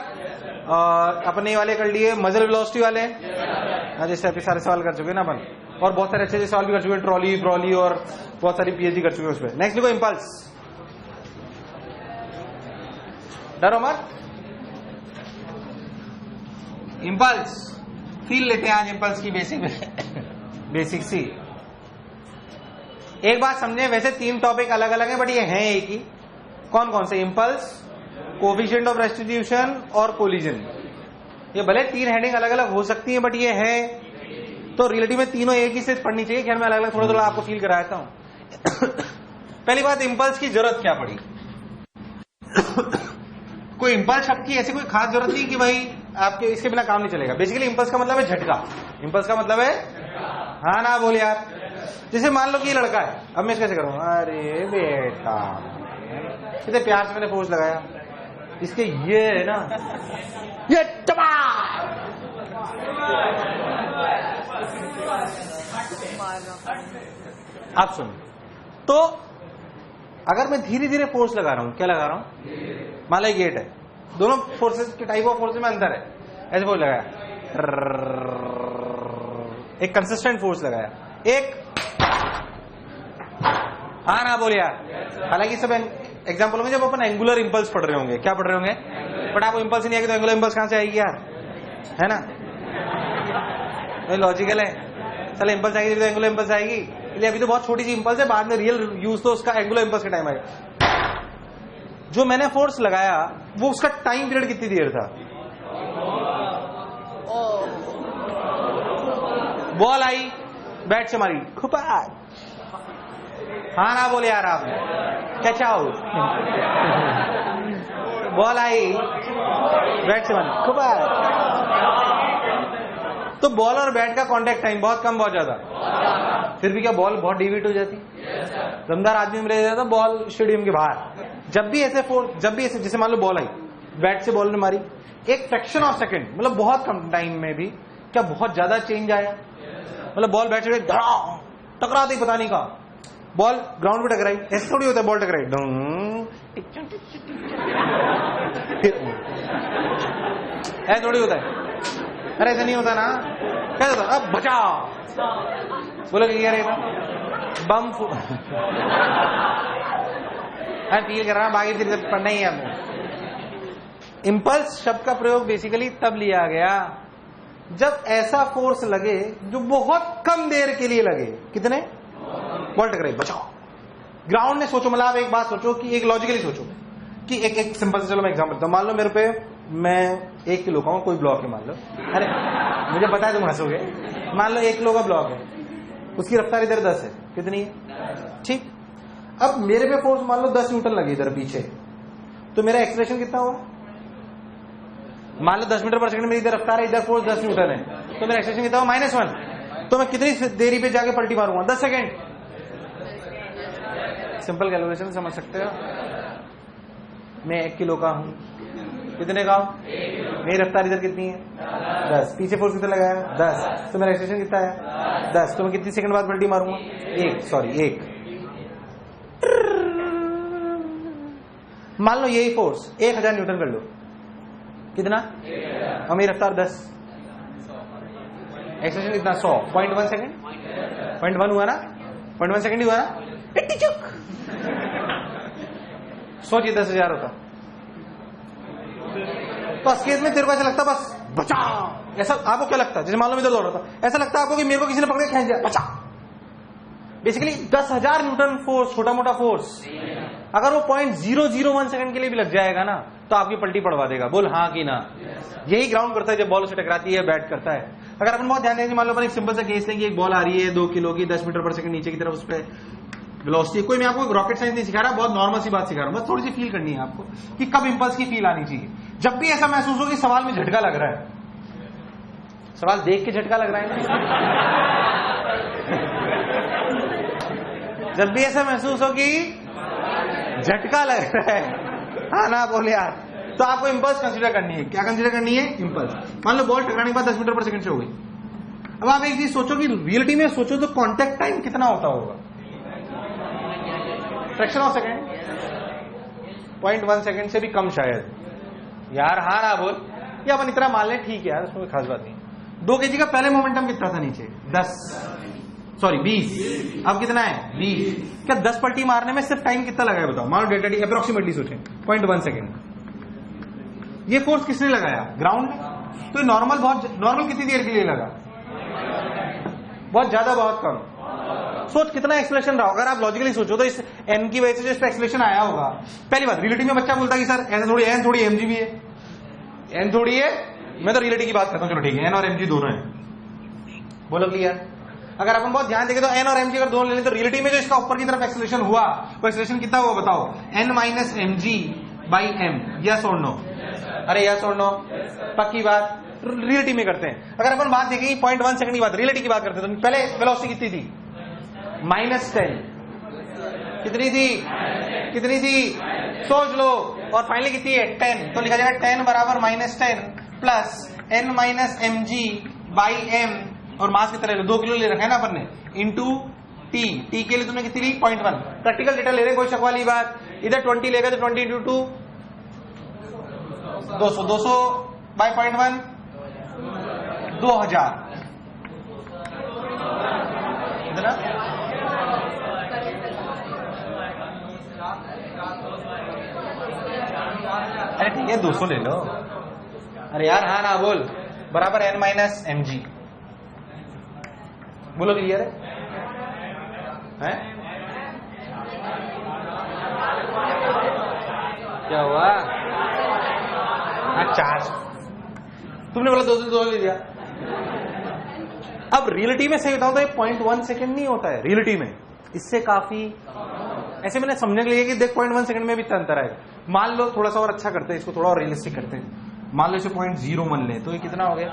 और अपन ने ये वाले कर लिए मजल वेलोसिटी वाले। इस टाइप के सारे सवाल कर चुके ना अपन, और बहुत सारे अच्छे सवाल भी कर चुके हैं, ट्रॉली और बहुत सारी पीएचडी कर चुके हैं उसमें। नेक्स्ट देखो, इंपल्स। डरो मत, इंपल्स फील लेते हैं आज, इंपल्स की बेसिक सी। एक बात समझे, वैसे 3 टॉपिक अलग अलग हैं, बट ये हैं एक ही। कौन कौन से? इंपल्स, कोफिशिएंट ऑफ रेस्टिट्यूशन और कोलिजन। ये भले 3 हेडिंग अलग अलग हो सकती हैं, बट ये है तो रिलेटिव में तीनों एक ही से पढ़नी चाहिए। खैर मैं अलग अलग थोड़ा थोड़ा आपको फील कराता हूं। पहली बात, इंपल्स की जरूरत क्या पड़ी? कोई इंपल्स शब्द की ऐसी कोई खास जरूरत नहीं कि भाई आपके इसके बिना काम नहीं चलेगा। बेसिकली इंपल्स का मतलब है झटका। इंपल्स का मतलब है, हाँ ना बोल यार। जैसे मान लो कि ये लड़का है, अब मैं कैसे करूं? अरे बेटा, कितने प्यार से मैंने फोर्स लगाया, इसके ये है ना, ये आप सुन। तो अगर मैं धीरे धीरे फोर्स लगा रहा हूं, क्या लगा रहा हूं? मान लो गेट है, दोनों फोर्सेस के टाइप ऑफ फोर्सेस में अंतर है। ऐसे फोर्स लगाया, एक कंसिस्टेंट फोर्स लगाया, एक हाँ ना बोल यार। हालांकि सब एग्जांपल होंगे जब अपन एंगुलर इंपल्स पढ़ रहे होंगे। क्या पढ़ रहे होंगे? बट आपको इंपल्स नहीं आएगी तो एंगुलर इंपल्स कहां से आएगी यार, है ना? लॉजिकल है। चलो इंपल्स आएगी तो एंगुलर इंपल्स आएगी, इसलिए अभी तो बहुत छोटी सी इंपल्स है, बाद में रियल यूज तो उसका एंगुलर इंपल्स का टाइम आएगा। जो मैंने फोर्स लगाया वो उसका टाइम पीरियड कितनी देर था? बॉल आई, बैट से मारी, खुपा, हाँ ना बोले यार आप, कैच आउट। बॉल आई, बैट से मारी, खुपा। तो बॉल और बैट का कांटेक्ट टाइम बहुत कम, बहुत ज्यादा। फिर भी क्या बॉल बहुत डिविएट हो जाती? दमदार आदमी में रह जाता बॉल स्टेडियम के बाहर। जब भी ऐसे जैसे मान लो बॉल आई, बैट से बॉल ने मारी, एक फ्रैक्शन ऑफ सेकंड, मतलब बहुत कम टाइम में भी क्या बहुत ज्यादा चेंज आया? मतलब बॉल बैट से टकराते ही पता नहीं कहा, बॉल ग्राउंड पे टकराई। ऐसे थोड़ी होता है, बॉल टकराई फिर ऐसे थोड़ी होता है। अरे ऐसा नहीं होता ना, क्या होता? अब बचाओ, बोलो क्या रहेगा? बम फील कर रहा, बाकी फिर पढ़ना ही है। इंपल्स शब्द का प्रयोग बेसिकली तब लिया गया जब ऐसा फोर्स लगे जो बहुत कम देर के लिए लगे। कितने? बॉल टकराई, बचाओ। ग्राउंड में सोचो, मतलब आप एक बात सोचो कि एक लॉजिकली सोचो कि एक सिंपल से, चलो मैं एग्जांपल देता हूं। मान लो मेरे पे, मैं 1 किलो का हूं, कोई ब्लॉक है मान लो। अरे मुझे पता है तुम हंसोगे। मान लो 1 किलो का ब्लॉक है, उसकी रफ्तार इधर 10 है, कितनी है? ठीक। अब मेरे पे फोर्स मान लो 10 न्यूटन लगे इधर पीछे, तो मेरा एक्सलेशन कितना हुआ? मान लो 10 मीटर पर सेकंड मेरी इधर रफ्तार है, इधर फोर्स 10 न्यूटन है, तो मेरा एक्सलेशन कितना हुआ? -1। तो मैं कितनी देरी पे जाके पलटी मारूंगा? 10 सेकेंड। सिंपल कैलकुलेशन समझ सकते हो। मैं 1 किलो का हूं, कितने का? मेरी रफ्तार इधर कितनी है? 10। पीछे फोर्स कितना लगाया? 10। तो मेरा एक्सेलरेशन कितना है? 10। तो मैं कितनी सेकंड बाद पलटी मारूंगा? 1। मान लो यही फोर्स 1000 न्यूटन कर लो, कितना? और मेरी रफ्तार 10, एक्सेलरेशन कितना? 100। 0.1 सेकंड, 0.1 हुआ ना? 0.1 सेकंड ही हुआ ना? सोचिए 10,000 होता तो इस केस में तेरे को ऐसा लगता बस बचा, ऐसा आपको क्या लगता है? जैसे मान लो मैं इधर दौड़ रहा था, ऐसा लगता है आपको कि मेरे को किसी ने पकड़ के खींच दिया, बचा। बेसिकली 10,000 न्यूटन फोर्स, छोटा मोटा फोर्स, अगर वो 0.001 सेकंड के लिए भी लग जाएगा ना तो आपकी पलटी पड़वा देगा। बोल हाँ कि ना? यही ग्राउंड करता है जब बॉल उसे टकराती है, बैट करता है। अगर अपन बहुत ध्यान देंगे, मान लो अपन एक सिंपल सा केस लेंगे, एक बॉल आ रही है 2 किलो की, 10 मीटर पर सेकंड नीचे की तरफ, उस पर वेलोसिटी, कोई मैं आपको रॉकेट साइंस नहीं सिखा रहा, बहुत नॉर्मल सी बात सिखा रहा हूं, बस थोड़ी सी फील करनी है आपको कि कब इंपल्स की फील आनी चाहिए। जब भी ऐसा महसूस हो कि सवाल में झटका लग रहा है, सवाल देख के झटका लग रहा है ना, जब भी ऐसा महसूस हो कि झटका लग रहा है, हाँ ना बोले यार, तो आपको इंपल्स कंसीडर करनी है। क्या कंसीडर करनी है? इंपल्स। मान लो बॉल टकराने के बाद 10 मीटर पर सेकंड से हो गई। अब आप एक चीज सोचो कि रियलिटी में सोचो तो कांटेक्ट टाइम कितना होता होगा? फ्रैक्शन ऑफ सेकंड, 0.1 सेकंड से भी कम शायद। यार हाँ ना बोल, या अपन इतना मान लें, ठीक है यार, उसमें कोई खास बात नहीं। 2 kg का पहले मोमेंटम कितना था नीचे? 20। अब कितना है? 20। क्या 10 पलटी मारने में सिर्फ टाइम कितना लगा है बताओ? मान लो डेल्टा टी अप्रोक्सीमेटली सोचें 0.1 सेकंड। ये फोर्स किसने लगाया? ग्राउंड ने। तो नॉर्मल कितनी देर के लिए लगा? बहुत ज्यादा, बहुत कम। सोच कितना एक्सलेशन रहा। अगर आप लॉजिकली सोचो तो इस एन की वजह से जो इस पर एक्सलेशन आया होगा। पहली बात, रियलिटी में बच्चा बोलता कि सर ऐसा थोड़ी, एन थोड़ी एमजी भी है, एन थोड़ी है। मैं तो रियलिटी की बात करता हूं, चलो ठीक है, एन और एमजी दोनों है। बोलो क्लियर? अगर अपन बहुत ध्यान देंगे तो एन और एमजी अगर दोनों ले लें तो रियलिटी में जो इसका ऊपर की तरफ एक्सलेशन हुआ, वो एक्सलेशन कितना हुआ बताओ? N minus M G by M. Yes और नो? अरे यस और नो? पक्की बात। रियलिटी में करते हैं। अगर अपन बात देखेंगे 0.1 सेकंड की बात, रियलिटी की बात करते हैं, तो पहले वेलोसिटी कितनी थी? -10। कितनी थी? सोच लो। और फाइनली कितनी है? 10। तो लिखा जाएगा 10 बराबर -10 plus n minus M G by M, और मास कितना ले लो? 2 किलो ले रखा है ना अपन ने, इंटू टी। टी के लिए तुमने कितनी ली? 0.1। प्रैक्टिकल डेटा ले रहे, कोई शक वाली बात। इधर 20 लेगा तो 20 इंटू 2 200 बाई 0.1 2000। इतना अरे ठीक है 200 ले लो। अरे यार हाँ ना बोल, बराबर n माइनस एम जी। बोलो क्लियर है? क्या हुआ? चार्ज तुमने बोला 200 ले लिया। अब रियलिटी में सही बताऊं तो 0.1 सेकंड नहीं होता है रियलिटी में, इससे काफी। ऐसे मैंने समझने के लिए कि देख 0.1 सेकंड में भी इतना अंतर आएगा। मान लो थोड़ा सा और अच्छा करते हैं, इसको थोड़ा और रियलिस्टिक करते हैं। मान लो इसे 0.01 ले, तो ये कितना हो गया?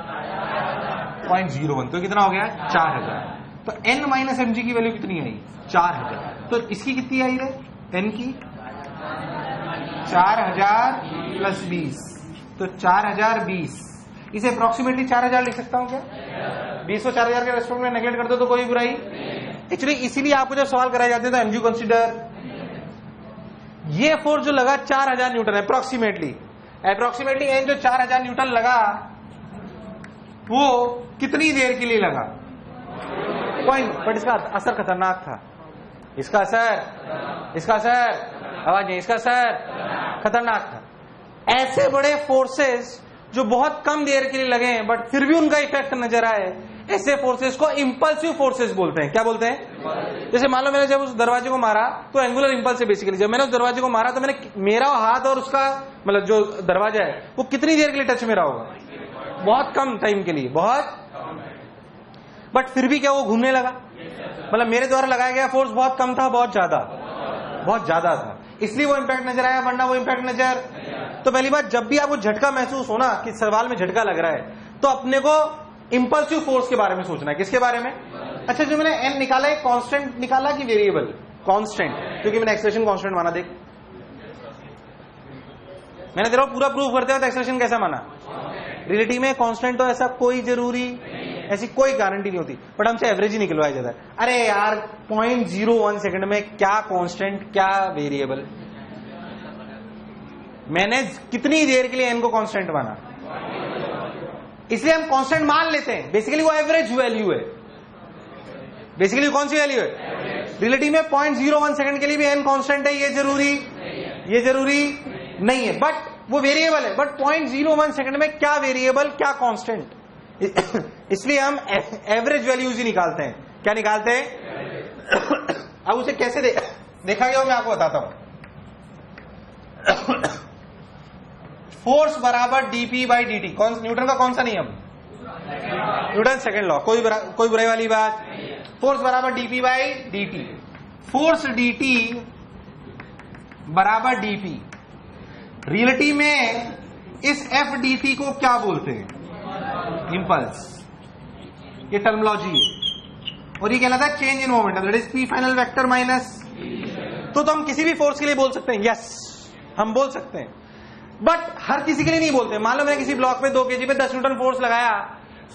0.01, तो कितना हो गया? 4000। तो n माइनस एम जी की वैल्यू कितनी आई? 4000। तो इसकी कितनी आई रे? n की 4000 प्लस 20, तो 4020। इसे अप्रोक्सीमेटली 4000 लिख सकता हूं क्या? 20 को 4000 के रेस्पेक्ट में नेगलेक्ट कर दो तो कोई बुराई। एक्चुअली इसीलिए आपको जब सवाल कराए जाते हैं तो एमजी कंसीडर। ये फोर्स जो लगा 4000 न्यूटन अप्रोक्सीमेटली एन जो 4000 न्यूटन लगा वो कितनी देर के लिए लगा? पॉइंट। बट इसका असर खतरनाक था। इसका असर आवाज नहीं, इसका असर खतरनाक था। ऐसे बड़े फोर्सेस जो बहुत कम देर के लिए लगे बट फिर भी उनका इफेक्ट नजर आए, ऐसे फोर्सेस को इंपल्सिव फोर्सेस बोलते हैं। क्या बोलते हैं? जैसे मान लो मैंने जब उस दरवाजे को मारा तो एंगुलर इंपल्स है बेसिकली। जब मैंने उस दरवाजे को मारा तो मैंने मेरा हाथ और उसका मतलब जो दरवाजा है वो कितनी देर के लिए टच में रहा होगा? बहुत कम टाइम के लिए, बहुत। बट फिर भी क्या वो घूमने लगा? मतलब मेरे द्वारा लगाया गया फोर्स बहुत कम था, बहुत ज्यादा था, इसलिए वो इंपैक्ट नजर आया, वरना वो इंपैक्ट नजर। तो पहली बात, जब भी आपको झटका महसूस हो ना कि सवाल में झटका लग रहा है तो अपने को इंपल्सिव फोर्स के बारे में सोचना है। किसके बारे में? अच्छा, जो मैंने एन निकाला है कांस्टेंट निकाला कि वेरिएबल? कांस्टेंट, क्योंकि मैंने एक्सप्रेशन कांस्टेंट माना। देख मैंने तेरा पूरा प्रूफ करते हुए एक्सेलरेशन कैसा माना? रिलेटिव में कांस्टेंट तो ऐसा कोई जरूरी, ऐसी कोई गारंटी नहीं होती, बट हमसे एवरेज ही निकलवाया जाता है। अरे यार 0.01 सेकंड में क्या कांस्टेंट क्या वेरिएबल, मैंने कितनी देर के लिए एन को कांस्टेंट माना, इसलिए हम कांस्टेंट मान लेते हैं। बेसिकली वो एवरेज वैल्यू है, बेसिकली कौन सी वैल्यू है? रिलेटिव में 0.01 सेकंड के लिए भी एन कांस्टेंट है, ये जरूरी नहीं है, बट वो वेरिएबल है। बट 0.01 सेकंड में क्या वेरिएबल क्या कांस्टेंट, इसलिए हम एवरेज वैल्यूज ही निकालते हैं। क्या निकालते हैं? अब उसे कैसे देखा गया मैं आपको बताता हूं। फोर्स बराबर dp बाई dt, न्यूटन का कौन सा नियम? न्यूटन सेकंड लॉ, कोई बुराई वाली बात। फोर्स बराबर dp by dt, force dt बराबर dp। रियलिटी में इस एफ dt को क्या बोलते हैं? इंपल्स, ये टर्मिनोलॉजी है, और ये कहलाता है change in momentum, that is p final vector minus. तो हम किसी भी फोर्स के लिए बोल सकते हैं, यस हम बोल सकते हैं, बट हर किसी के लिए नहीं बोलते। मान लो मैंने किसी ब्लॉक पे 2 kg पे 10 न्यूटन फोर्स लगाया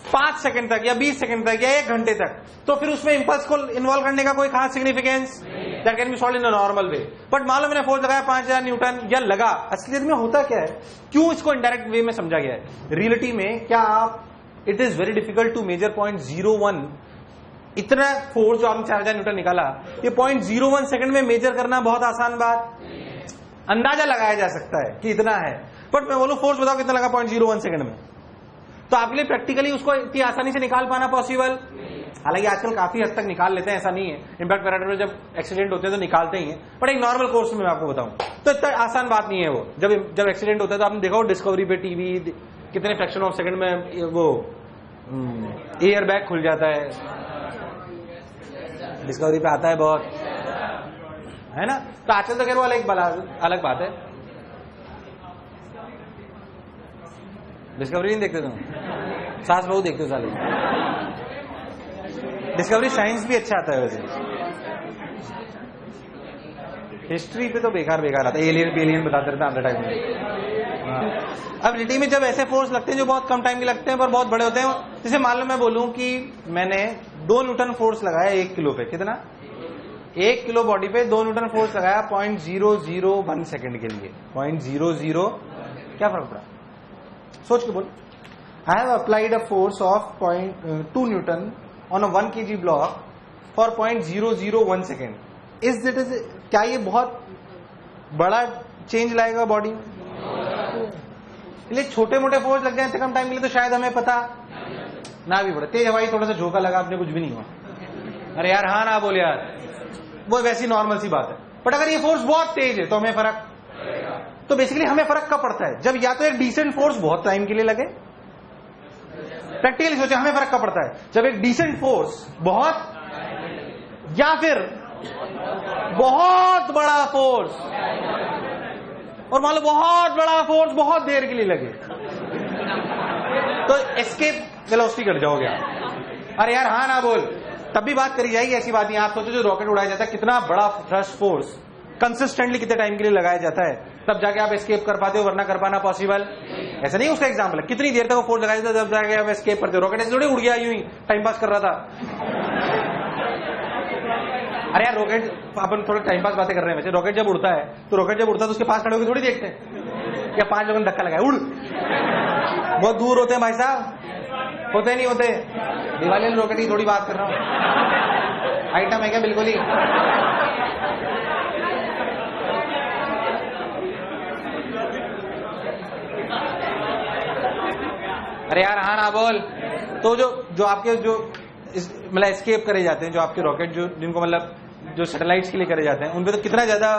5 सेकंड तक या 20 सेकंड तक या 1 घंटे तक, तो फिर उसमें इंपल्स को इन्वॉल्व करने का कोई खास significance, that can be solved in a normal way. But मान लो मैंने फोर्स लगाया 5000 न्यूटन या लगा, असलियत में होता क्या है, क्यों इसको इनडायरेक्ट वे में समझा गया है? रियलिटी में क्या आप, it is very difficult to measure 0.01, इतना फोर्स जो आपने 4000 न्यूटन निकाला, ये 0.01 सेकंड में मेजर करना बहुत आसान बात, अंदाजा लगाया जा सकता है कि इतना है। बट मैं बोलूं फोर्स बताओ कितना लगा 0.01 सेकंड में, तो आपके लिए प्रैक्टिकली उसको इतनी आसानी से निकाल पाना पॉसिबल? हालांकि आजकल काफी हद तक निकाल लेते हैं, ऐसा नहीं है, इम्पैक्ट पैरामीटर में जब एक्सीडेंट होते हैं तो निकालते ही हैं, बट एक नॉर्मल कोर्स में मैं आपको बताऊं तो इतना आसान बात नहीं है वो। जब एक्सीडेंट होता है तो आपने देखा हो डिस्कवरी पे टीवी, कितने फ्रैक्शन ऑफ सेकंड में वो एयर बैग खुल जाता है, डिस्कवरी पे आता है बहुत, है ना? तो आजकल तो खैर वो अलग बात है। डिस्कवरी नहीं देखते तुम? सास बहू देखते हो साले। डिस्कवरी साइंस भी अच्छा आता है वैसे, हिस्ट्री पे तो बेकार आता है, एलियन बताते रहते हैं टाइम में। अब रियलिटी में जब ऐसे फोर्स लगते हैं जो बहुत कम टाइम के लगते हैं पर बहुत बड़े होते हैं, जैसे मान लो मैं बोलूं कि मैंने 2 न्यूटन फोर्स लगाया 1 किलो पे, कितना? 1 किलो बॉडी पे 2 न्यूटन फोर्स लगाया 0.001 सेकंड के लिए, 0.00, क्या फर्क पड़ा? सोच के बोल। I have applied a force of 2 Newton on a 1 kg block for 0.001 second. क्या ये बहुत बड़ा चेंज लाएगा बॉडी में? इसलिए छोटे मोटे फोर्स लग जाए इतने कम टाइम के लिए तो शायद हमें पता ना भी पड़े। तेज हवाई थोड़ा सा झोंका लगा, अपने कुछ भी नहीं हुआ, अरे यार हाँ ना बोल यार, वो वैसी नॉर्मल सी बात है। बट अगर ये फोर्स बहुत तेज है तो हमें फर्क, तो बेसिकली हमें फर्क कब पड़ता है? जब या तो एक डिसेंट फोर्स बहुत टाइम के लिए लगे, प्रैक्टिकली सोचे हमें फर्क कब पड़ता है? जब एक डिसेंट फोर्स बहुत, या फिर बहुत बड़ा फोर्स, और मान लो बहुत बड़ा फोर्स बहुत देर के लिए लगे, तो एस्केप वेलोसिटी घट जाओगे आप। अरे यार हाँ ना बोल, तब भी बात करी जाएगी, ऐसी बात नहीं। आप सोचो जो रॉकेट उड़ाया जाता है, कितना बड़ा थ्रस्ट फोर्स कंसिस्टेंटली कितने टाइम के लिए लगाया जाता है, तब जाके आप एस्केप कर पाते हो, वरना कर पाना पॉसिबल ऐसा नहीं। उसका एग्जांपल है, कितनी देर तक वो फोर्स लगाया जाता है, तब जाके आप एस्केप करते हो। रॉकेट ऐसे थोड़ी उड़ गया यूं ही टाइम पास कर रहा था। अरे यार रॉकेट, अपन थोड़ा टाइम पास बातें कर रहे हैं वैसे। रॉकेट जब उड़ता है तो उसके पास खड़े होकर थोड़ी देखते हैं क्या 5 लोगों ने धक्का लगाया, उड़। बहुत दूर होते हैं भाई साहब, होते नहीं होते। दिवाली रॉकेट की थोड़ी बात कर रहा हूं, आइटम है क्या? बिल्कुल ही। अरे यार हाँ ना बोल। तो जो आपके जो मतलब एस्केप करे जाते हैं, जो आपके रॉकेट जो जिनको मतलब जो सैटेलाइट्स के लिए करे जाते हैं, उनपे तो कितना ज्यादा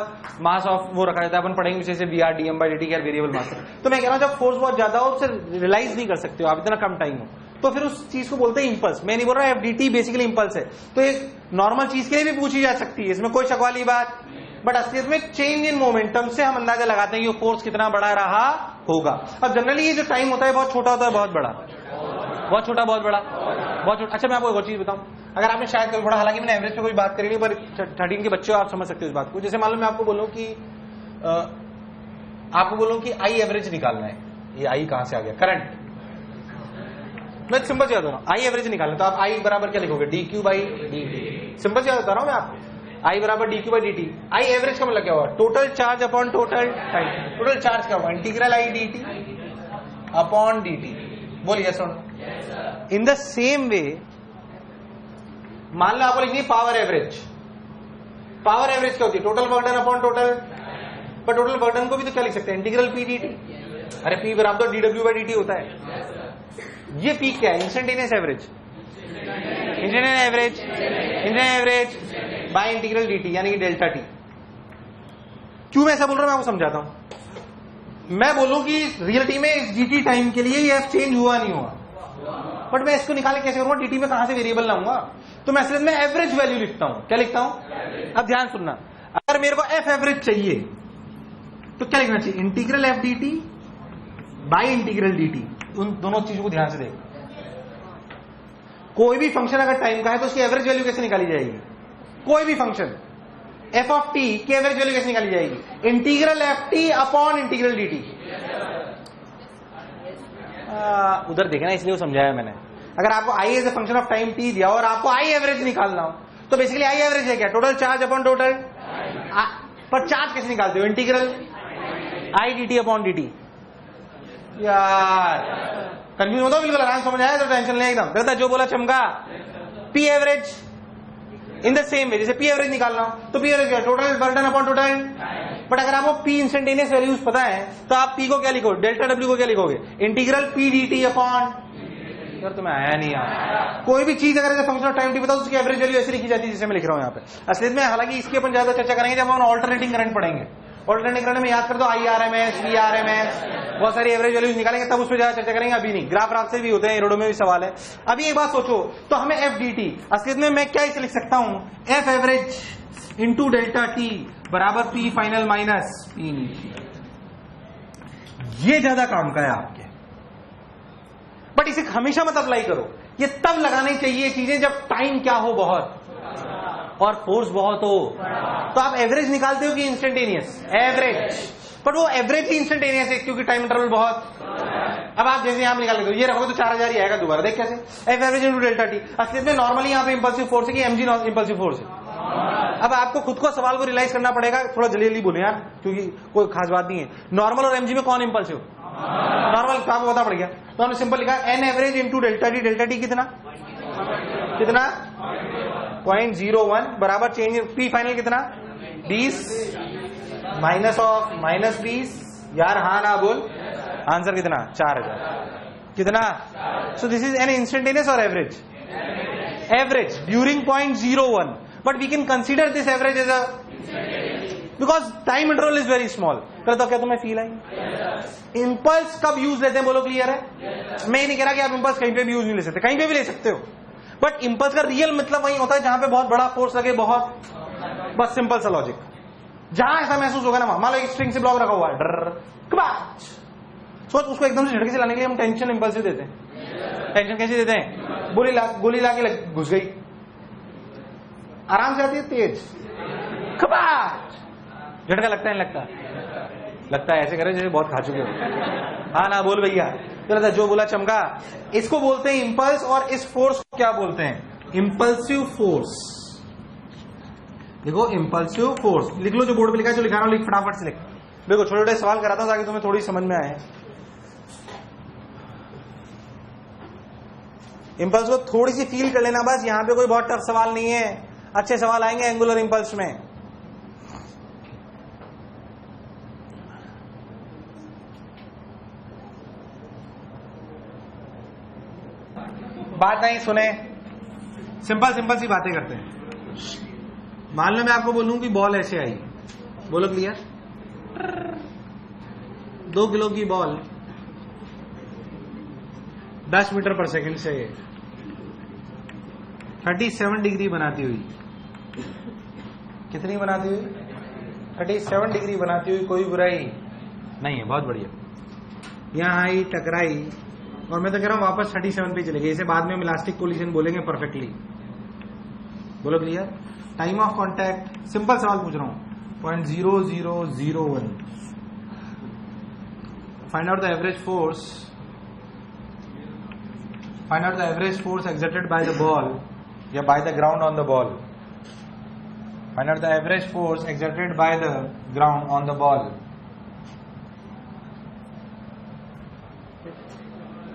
मास ऑफ वो रखा जाता है। अपन पढ़ेंगे जैसे VR dm/dt क्या वेरिएबल मास है। तो मैं कह रहा हूं जब फोर्स बहुत ज्यादा हो, उससे रियलाइज नहीं कर सकते हो आप, इतना कम टाइम हो, तो फिर उस चीज को बोलते हैं इंपल्स। मैं नहीं बोल रहा FDT बेसिकली इंपल्स है, तो एक नॉर्मल चीज के लिए भी पूछी जा सकती है, इसमें कोई शक वाली बात। बट असलियत में चेंज इन मोमेंटम से हम अंदाजा लगाते हैं कि फोर्स कितना बड़ा रहा होगा। अब जनरली ये जो टाइम होता है बहुत छोटा होता है, बहुत बड़ा, बहुत छोटा, बहुत बड़ा, बहुत छोटा। अच्छा मैं आपको एक और चीज बताऊं, अगर आपने शायद कभी पढ़ा, हालांकि मैंने एवरेज पे कोई बात करी नहीं, पर 13 के बच्चे हो आप समझ सकते हो इस बात को। जैसे मान लो मैं आपको बोलूं कि आपको बोलूं कि आई एवरेज निकालना है, ये आई कहां से आ गया, करंट, मैं सिंपल से बता रहा हूं, आई एवरेज निकालना, तो आप आई बराबर क्या लिखोगे, D Q by D T. Simple से बता रहा हूं मैं आपको, आई बराबर D Q by D T. I average का मतलब क्या हुआ, total charge upon total time. Total charge क्या हुआ, integral I D T upon D T. बोलिए सुन, इन द सेम वे मान लो आपको लिखनी है पावर एवरेज। पावर एवरेज क्या होती है, टोटल बर्डन अपॉन टोटल, पर टोटल बर्डन को भी तो क्या लिख सकते हैं, इंटीग्रल पी डी टी। अरे पी बराबर D W by D T होता है। ये पी क्या है, instantaneous average, instantaneous average by integral D T, यानी कि डेल्टा टी। क्यों मैं ऐसा बोल रहा हूं मैं आपको समझाता हूं। मैं बोलूं कि रियलिटी में इस जीटी टाइम के लिए ये एफ चेंज हुआ नहीं हुआ, बट मैं इसको निकाले कैसे करूंगा, डीटी में कहां से वेरिएबल लाऊंगा, तो मैं असलियत में एवरेज वैल्यू लिखता हूं। क्या लिखता हूं, अब ध्यान सुनना, अगर मेरे को एफ एवरेज चाहिए तो क्या लिखना चाहिए, integral F D T by integral D T. उन दोनों चीजों को ध्यान से देख, कोई भी फंक्शन अगर टाइम का है तो उसकी एवरेज वैल्यू कैसे निकाली जाएगी, कोई भी फंक्शन एफ ऑफ टी की एवरेज वैल्यू कैसे निकाली जाएगी, integral F T upon integral D T. उधर देखना, इसलिए वो समझाया मैंने। अगर आपको I as a function of time T दिया और आपको आई एवरेज निकालना हो तो बेसिकली आई एवरेज है क्या, टोटल चार्ज अपॉन टोटल, पर चार्ज कैसे निकालते हो, integral I D T upon D T. यार कंफ्यूज होता, बिल्कुल आराम समझ आया तो टेंशन नहीं एकदम। कहता जो बोला चमका, P average in the same way, जैसे पी एवरेज निकालना हो तो पी एवरेज क्या, total burden upon total. But अगर आपको पी इंस्टेंटेनियस वैल्यूज पता है तो आप पी को क्या लिखोगे, डेल्टा डब्ल्यू को क्या लिखोगे, integral P D T upon. यार तुम्हें आया नहीं यार, कोई भी चीज अगर फंक्शन ऑफ टाइम टी बताओ तो उसकी एवरेज वैल्यू ऐसे लिखी जाती है जैसे मैं लिख रहा हूं यहाँ पे। असलियत में हालांकि इसकी अपन ज्यादा चर्चा करेंगे जब हम ऑल्टरनेटिंग करंट पढ़ेंगे। ऑल्टरनेटिंग करंट में याद कर दो I R M S, V R M S, बहुत सारी एवरेज वैल्यूज निकालेंगे, तब उस पर ज्यादा चर्चा करेंगे, अभी नहीं। ग्राफ से भी होते हैं, एरोडो में भी सवाल है। अभी एक बात सोचो, तो हमें एफ डी टी, असलियत में मैं क्या इसे लिख सकता हूं, F average into delta T बराबर P final minus P initial. ये ज्यादा काम का है आपके, बट इसे हमेशा मत अप्लाई करो। ये तब लगानी चाहिए चीजें जब टाइम क्या हो बहुत और फोर्स बहुत हो, तो आप एवरेज निकालते हो कि इंस्टेंटेनियस एवरेज, पर वो एवरेज ही इंस्टेंटेनियस है क्योंकि टाइम इंटरवल बहुत। अब आप जैसे यहां निकाल लेते हो, ये रखोगे तो 4000 ही आएगा दोबारा, देख कैसे, F average into delta T. असलियत में नॉर्मली यहाँ पे इंपल्सिव फोर्स है कि एमजी इंपल्सिव फोर्स है। अब आपको खुद को सवाल को रियलाइज करना पड़ेगा, थोड़ा जल्दी जल्दी बोले यार क्योंकि कोई खास बात नहीं है। नॉर्मल और एमजी में कौन इंपल्सिव, नॉर्मल, आपको पता पड़ गया। तो हमने सिंपल लिखा an average into delta T. Delta T कितना कितना 0.01 बराबर चेंज पी फाइनल कितना 20 माइनस ऑफ माइनस 20। यार हाँ ना बोल, आंसर कितना 4000 कितना। So this is an instantaneous और average, average during 0.01, but we can consider this average as a because time interval is very small. पहले तो क्या तुम्हें फील आई, इंपल्स कब यूज लेते हैं बोलो, क्लियर है। मैं नहीं कह रहा कि आप इंपल्स कहीं पे भी यूज नहीं ले सकते, कहीं पे भी ले सकते हो, बट इंपल्स का रियल मतलब वही होता है जहां पे बहुत बड़ा फोर्स लगे, बहुत, बस सिंपल सा लॉजिक। जहां ऐसा महसूस होगा ना, मान लो एक स्ट्रिंग से ब्लॉक रखा हुआ है, डर सोच, उसको एकदम से झटके से लाने के लिए हम टेंशन इंपल्सिव देते हैं। टेंशन कैसे देते हैं, गोली लाके घुस गई, आराम से आती है, तेज झटका लगता है, लगता है ऐसे करे जैसे बहुत खा चुके हो। हाँ ना बोल भैया, चलो जो बोला चमका। इसको बोलते हैं इंपल्स, और इस फोर्स को क्या बोलते हैं, इंपल्सिव फोर्स। देखो इंपल्सिव फोर्स लिख लो, जो बोर्ड पे लिखा है, जो लिखा रहा हूं लिख, फटाफट से लिख। देखो छोटे छोटे सवाल कराता हूं ताकि तुम्हें थोड़ी समझ में आए। इंपल्स को थोड़ी सी फील कर लेना बस, यहां पे कोई बहुत टफ सवाल नहीं है, अच्छे सवाल आएंगे एंगुलर इंपल्स में। बात नहीं सुने, सिंपल सिंपल सी बातें करते हैं। मान लो मैं आपको बोलूं कि बॉल ऐसे आई, बोलो क्लियर, 2 किलो की बॉल 10 मीटर पर सेकंड से 37 डिग्री बनाती हुई, कितनी बनाती हुई, 37 डिग्री बनाती हुई, कोई बुराई नहीं है, बहुत बढ़िया। यहां आई, टकराई, और मैं तो कह रहा हूं वापस 37 पे चले गए। इसे बाद में हम इलास्टिक कोलिजन बोलेंगे परफेक्टली, बोलो clear. Time of contact, simple सवाल पूछ रहा हूं, 0.0001 find out the average force exerted by the ball या by the ground on the ball. Find out the average force exerted by the ground on the ball.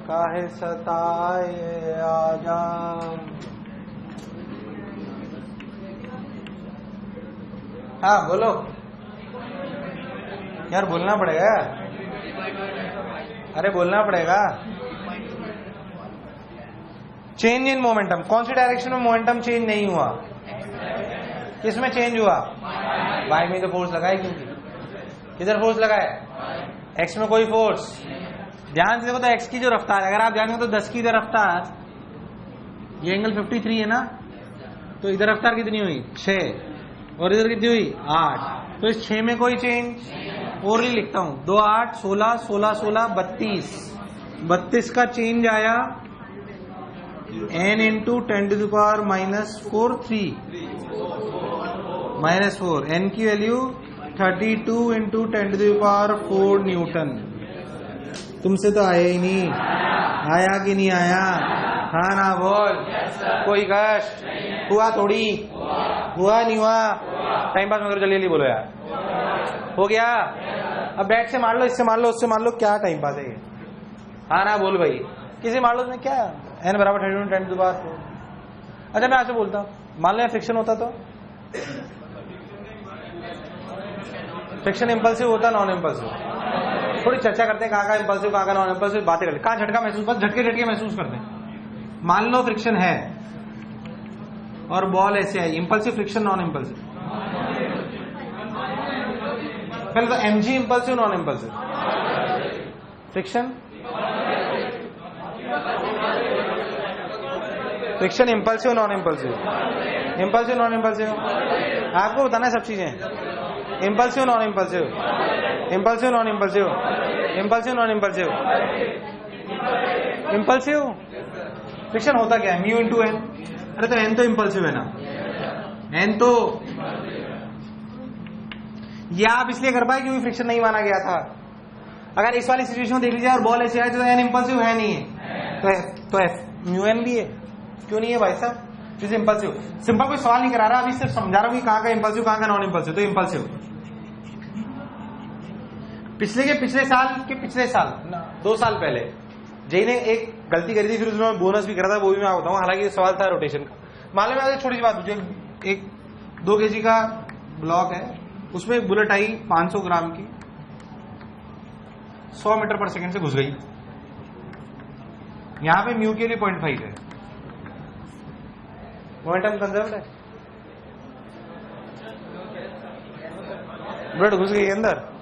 काहे सताए आजा, हाँ बोलो यार, बोलना पड़ेगा, अरे बोलना पड़ेगा। चेंज इन मोमेंटम, कौन सी डायरेक्शन में मोमेंटम चेंज नहीं हुआ? किस में चेंज हुआ? वाई में तो फोर्स लगा है, क्योंकि किधर फोर्स लगा है? एक्स में कोई फोर्स, ध्यान से देखो तो एक्स की जो रफ्तार है, अगर आप ध्यान तो 10 की इधर रफ्तार, ये एंगल 53 है ना, तो इधर रफ्तार कितनी हुई? 6, और इधर कितनी हुई? 8। तो इस 6 में कोई चेंज और नहीं लिखता हूं, 2 8 16 16 16 32 का चेंज आया n इंटू 10⁻⁻⁴ 3 -4, n की वैल्यू 32 इंटू 10⁻⁴ न्यूटन। तुमसे तो आया ही नहीं, आया कि नहीं आया? हाँ ना बोल, कोई कष्ट हुआ? थोड़ी हुआ, नहीं हुआ? टाइम पास मगर जल्दी जल्दी बोलो यार, हो गया? अब बैट से मार लो, इससे मार लो, उससे मार लो, क्या टाइम पास है ये? हाँ ना बोल भाई, किसी मार लो उसमें क्या? n बराबर 32 10⁻⁴। अच्छा मैं आपसे बोलता हूँ, मान लो फ्रिक्शन होता तो? फ्रिक्शन इंपल्सिव होता नॉन इंपल्सिव? थोड़ी चर्चा करते हैं, कहाँ का इंपल्सिव कहाँ का नॉन इंपल्सिव, बातें करते हैं, कहाँ झटका महसूस, बस झटके महसूस करते हैं। मान लो फ्रिक्शन है और बॉल ऐसे आई, इंपल्सिव फ्रिक्शन नॉन इंपल्सिव? पहले तो mg impulsive non impulsive? Friction impulsive non impulsive? Impulsive non impulsive आपको बताना है सब चीजें। Impulsive non impulsive, impulsive non impulsive, impulsive non impulsive, impulsive friction होता क्या है? Mu into N. अरे तो एन तो इंपल्सिव है ना, एन तो ये आप इसलिए कर पाए क्योंकि फ्रिक्शन नहीं माना गया था। अगर इस वाली सिचुएशन देख लीजिए और बॉल ऐसे आए तो एन इंपल्सिव है नहीं है, तो एफ म्यू एन भी है, क्यों नहीं है भाई साहब? This impulsive. सिंपल कोई सवाल नहीं करा रहा, अभी सिर्फ समझा रहा हूं कि कहां का इंपल्सिव कहां का नॉन इंपल्सिव। तो इंपल्सिव पिछले साल 2 साल पहले जय ने एक गलती करी थी, फिर उसमें बोनस भी करा था, वो भी मैं बताऊंगा। हालांकि सवाल था रोटेशन का। मान लो मैं छोटी सी बात पूछू, एक 2 kg का ब्लॉक है, उसमें एक बुलेट आई 500 ग्राम की, 100 मीटर पर सेकंड से घुस गई। यहां पे म्यू के लिए 0.5 है, मोमेंटम कंजर्व्ड है, बुलेट घुस गई अंदर।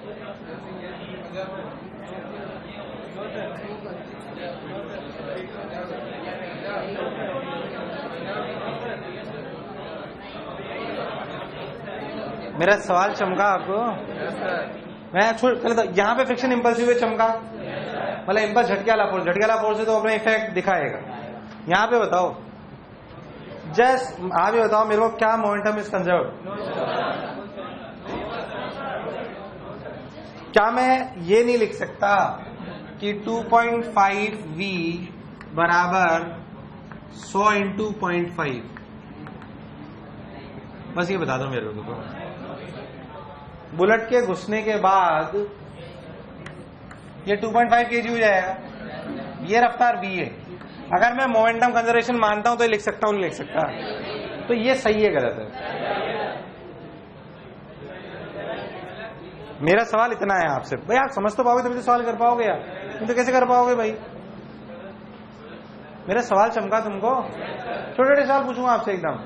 मेरा सवाल चमका आपको? मैं पहले तो यहाँ पे फ्रिक्शन इंपल्सिव है, चमका मतलब इंपल्स झटके वाला फोर्स है तो अपना इफेक्ट दिखाएगा। यहाँ पे बताओ, जस्ट आप ही बताओ मेरे को, क्या मोमेंटम इज कंजर्व्ड? क्या मैं ये नहीं लिख सकता कि 2.5v बराबर 100 इंटू 0.5? बस ये बता दो मेरे को। तो बुलेट के घुसने के बाद ये 2.5 kg हो जाएगा, ये रफ्तार v है। अगर मैं मोमेंटम कंजर्वेशन मानता हूं तो लिख सकता हूं, नहीं लिख सकता? तो ये सही है गलत है? मेरा सवाल इतना है आपसे, भाई आप समझ तो पाओगे तभी तो सवाल कर पाओगे यार, नहीं तो कैसे कर पाओगे भाई? मेरा सवाल चमका तुमको? छोटे छोटे सवाल पूछूंगा आपसे एकदम,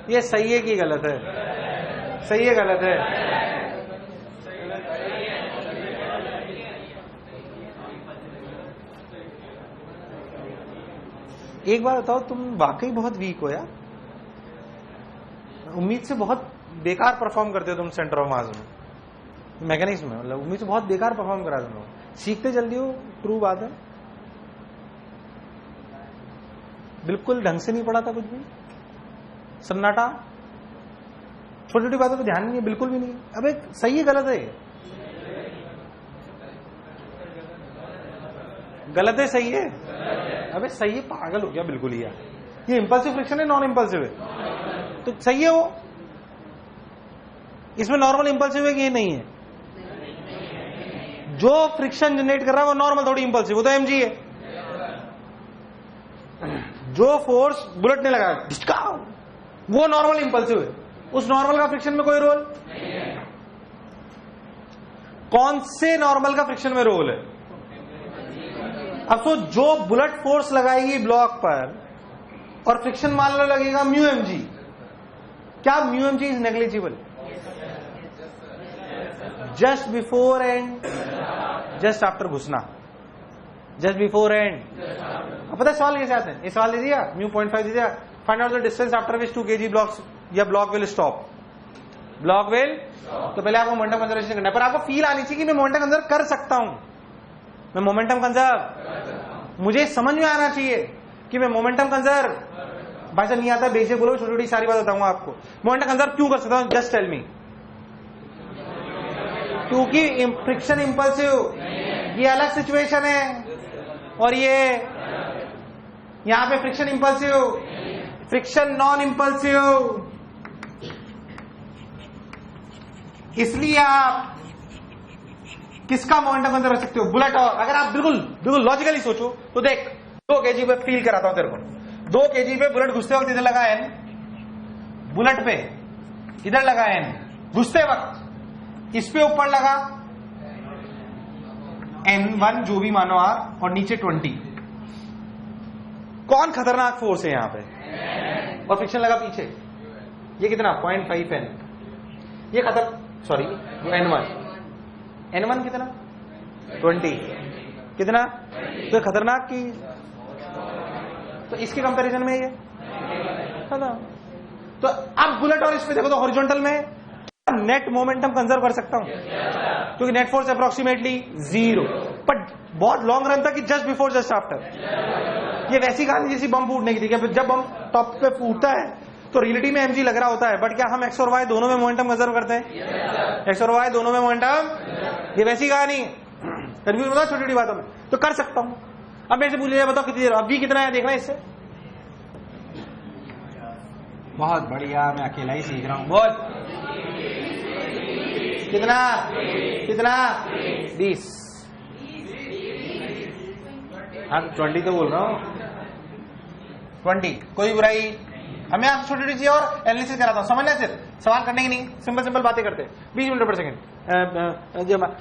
ये सही है कि गलत है? सही है गलत है? एक बार बताओ, तुम वाकई बहुत वीक हो यार, उम्मीद से बहुत बेकार परफॉर्म करते हो तुम सेंटर ऑफ मास में, मैकेनिक्स में, मतलब उम्मीद से बहुत बेकार परफॉर्म करा तुम लोग, सीखते जल्दी हो, ट्रू बात है। बिल्कुल ढंग से नहीं पढ़ा था, कुछ भी सन्नाटा, छोटी छोटी बातों पे ध्यान नहीं है, बिल्कुल भी नहीं। अबे सही है गलत है? गलत है सही है? अबे सही है, पागल हो गया बिल्कुल ही यार। ये इंपल्सिव फ्रिक्शन है नॉन इंपल्सिव है? तो सही है वो। इसमें नॉर्मल इंपल्सिव है कि ये नहीं है? जो फ्रिक्शन जनरेट कर रहा है वो नॉर्मल थोड़ी इंपल्सिव, वो तो एमजी है। जो फोर्स बुलेट ने लगाया वो नॉर्मल इंपल्सिव है। उस नॉर्मल का फ्रिक्शन में कोई रोल? कौन से नॉर्मल का फ्रिक्शन में रोल है? अब तो जो बुलेट फोर्स लगाएगी ब्लॉक पर और फ्रिक्शन मान लो लगेगा म्यू एम जी, क्या mu M G is negligible? Just before and just after घुसना, जस्ट बिफोर एंड। अब पता है सवाल कैसे आते हैं? ये सवाल दे दिया म्यू 0.5 दे दिया, find out the distance after which 2 kg blocks या block will stop. Block will, तो पहले आपको मोमेंटम कंजर्वेशन करना है, पर आपको फील आनी चाहिए कि मैं मोमेंटम कंजर्व कर सकता हूं। मैं मोमेंटम कंजर्व, मुझे समझ में आना चाहिए कि मैं मोमेंटम कंजर्व, भाई साहब नहीं आता बेसिक बोलो, छोटी छोटी सारी बात बताऊंगा आपको। मोमेंटम कंजर्व क्यों कर सकता हूं? Just tell me. क्योंकि फ्रिक्शन इंपल्सिव ये अलग सिचुएशन है और ये यहां पे friction impulsive, friction non impulsive. इसलिए आप किसका मोमेंटम कंजर्व कर सकते हो? बुलेट। और अगर आप बिल्कुल बिल्कुल लॉजिकली सोचो तो देख, 2 kg पे फील कराता हूं तेरे को। 2 kg पे बुलेट घुसते वक्त इधर लगा एन, बुलेट पे इधर लगा एन, घुसते वक्त इस पे ऊपर लगा N1 जो भी मानो आप, और नीचे 20। कौन खतरनाक फोर्स है यहां पे? और फ्रिक्शन लगा पीछे, ये कितना 0.5 N, ये खतर सॉरी N1 कितना 20 कितना, तो खतरनाक की, तो इसके कंपैरिजन में ये खतरनाक। तो अब बुलेट और इस पे देखो तो हॉरिजॉन्टल में नेट मोमेंटम कंजर्व कर सकता हूं क्योंकि नेट फोर्स अप्रोक्सीमेटली 0, बट बहुत लॉन्ग रन था कि जस्ट बिफोर जस्ट आफ्टर। ये वैसी कहानी जैसी बम फूटने की थी, जब बम टॉप पे फूटता है तो रियलिटी में एमजी लग रहा होता है, बट क्या हम एक्स और वाई दोनों में मोमेंटम कंजर्व करते हैं? एक्स और वाई दोनों में मोमेंटम, ये वैसी कहानी। कंफ्यूज होता छोटी छोटी बातों में, तो कर सकता हूं। अब मेरे से पूछ लिया बताओ कितनी देर, अभी कितना है देखना इससे। बहुत बढ़िया, मैं अकेला ही सीख रहा हूं। बोल कितना कितना 20। हाँ 20 तो बोल रहा हूं, 20। कोई बुराई? हमें आप छोटी छोटी चीज और एनालिसिस कराता हूं, समझना सिर्फ, सवाल करने की नहीं, सिंपल सिंपल बातें करते हैं। 20 मीटर पर सेकंड,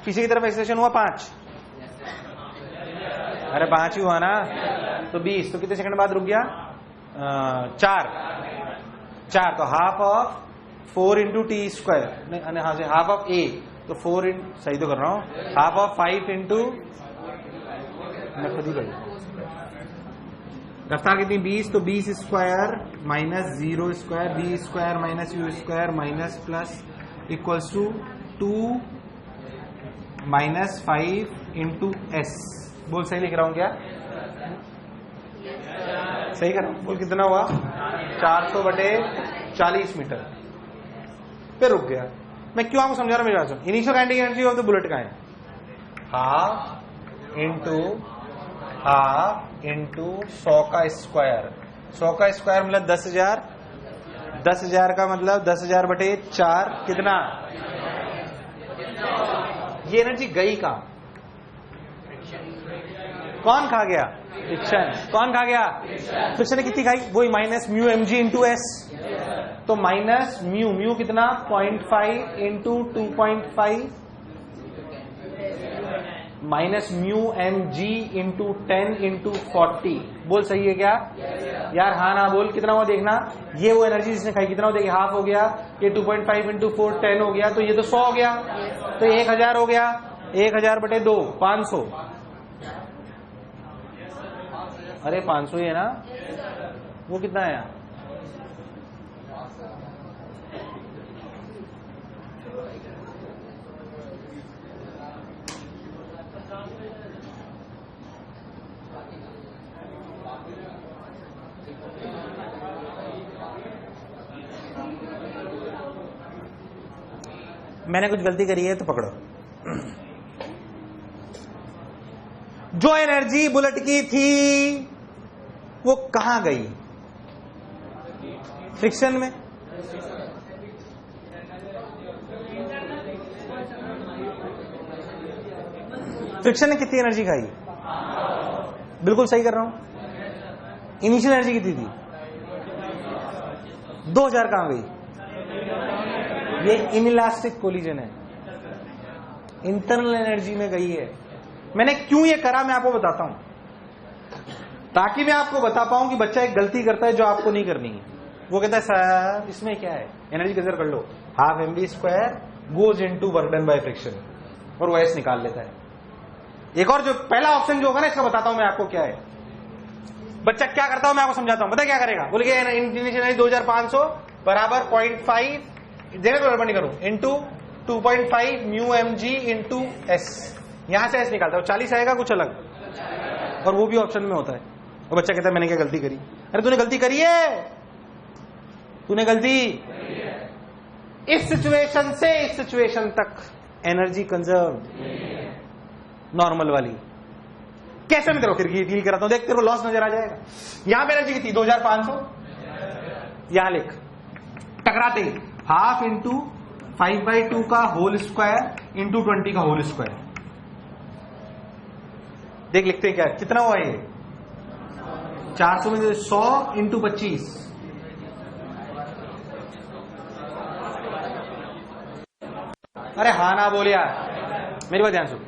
पीछे की तरफ एक्सेलरेशन हुआ 5, अरे 5 ही हुआ ना, तो 20, तो कितने सेकंड बाद रुक गया? 4, तो half of 4 into T square, हाँ से हाफ ऑफ ए, तो 4 इन, सही तो कर रहा हूं, हाफ ऑफ 5 इंटू, मैं खुद ही कर रफ्तार कितनी 20, तो 20 square minus 0 square, B square minus U square minus plus equals to 2 minus 5 into S. बोल सही लिख रहा हूं क्या? सही कर रहा हूं? बोल कितना हुआ? 400/40 मीटर पे रुक गया। मैं क्यों आपको समझा रहा हूं? मेरी बात सुन। Initial kinetic energy of the bullet का है हाफ इंटू 100 का स्क्वायर। 100 का स्क्वायर मतलब 10,000, 10,000 का मतलब 10,000/4 कितना? ये एनर्जी गई का, कौन खा गया? फ्रिक्शन। कौन खा गया? फ्रिक्शन ने कितनी खाई? वही minus mu M G into S, तो माइनस म्यू कितना 0.5 into 2.5 minus mu M G into 10 into 40। बोल सही है क्या? यार हाँ ना बोल, कितना हुआ देखना। ये वो एनर्जी जिसने खाई कितना हो, देखिए हाफ हो गया, ये 2.5 इंटू 4 10 हो गया, तो ये तो 100 हो गया, तो 1000 हो गया, 1000/2 500। अरे 500 ही है ना, वो कितना है? मैंने कुछ गलती करी है तो पकड़ो। जो एनर्जी बुलेट की थी वो कहां गई? फ्रिक्शन में। फ्रिक्शन ने कितनी एनर्जी खाई? बिल्कुल सही कर रहा हूं। इनिशियल एनर्जी कितनी थी? 2000 कहां गई? ये इनइलास्टिक कोलिजन है, इंटरनल एनर्जी में गई है। मैंने क्यों ये करा मैं आपको बताता हूं, ताकि मैं आपको बता पाऊं कि बच्चा एक गलती करता है जो आपको नहीं करनी है। वो कहता है सर इसमें क्या है, एनर्जी कंसिडर कर लो, half mv² goes into work done by friction, और वो एस निकाल लेता है। एक और जो पहला ऑप्शन जो होगा ना, इसका बताता हूं मैं आपको क्या है। बच्चा क्या करता हूं मैं आपको समझाता हूं। पता क्या करेगा? बोलिए इनिशियल एनर्जी 2500 बराबर 0.5 देने को गड़बड़ नहीं करूं into 2.5 mu mg into S. यहां से एस निकालता है, 40 आएगा कुछ अलग, और वो भी ऑप्शन में होता है। और बच्चा कहता है मैंने क्या गलती करी? अरे तूने गलती करी है, तूने गलती। इस सिचुएशन से इस सिचुएशन तक एनर्जी कंजर्व नॉर्मल वाली। कैसे मैं तेरे को फिर डील कराता हूं, देख तेरे को लॉस नजर आ जाएगा। यहां पे एनर्जी कितनी? 2500। यहां लिख, टकराते ही हाफ इंटू 5/2 का होल स्क्वायर इंटू 20 का होल स्क्वायर। देख लिखते हैं क्या कितना हुआ ये? 400 में 100 इंटू 25। अरे हाँ ना बोल यार, मेरी बात ध्यान सुन।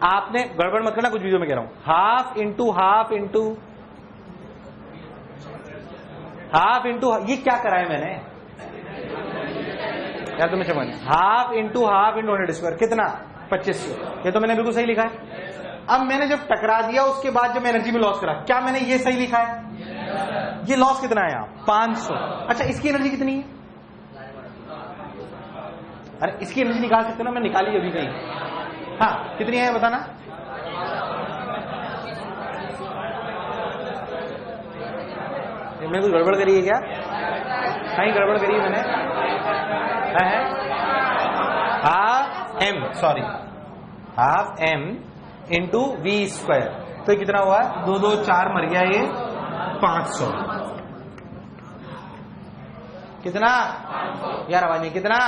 आपने गड़बड़ मत करना, कुछ वीडियो में कह रहा हूं। Half into half into half into, ये क्या करा है मैंने यार तुम्हें समझ? हाफ इंटू 100 कितना? 2500। ये तो मैंने बिल्कुल सही लिखा है। अब मैंने जब टकरा दिया उसके बाद जब मैं एनर्जी में लॉस करा, क्या मैंने ये सही लिखा है? ये लॉस कितना है यहाँ? 500। अच्छा इसकी एनर्जी कितनी है? अरे इसकी एनर्जी निकाल सकते हो ना, मैं निकाली अभी कहीं। हाँ कितनी है बताना? मैंने कुछ गड़बड़ करी है क्या? कहीं गड़बड़ करी है मैंने? है half m, sorry half m into v²। तो ये कितना हुआ? 2 2 4 मर गया ये 500। कितना यार आवाज नहीं? कितना?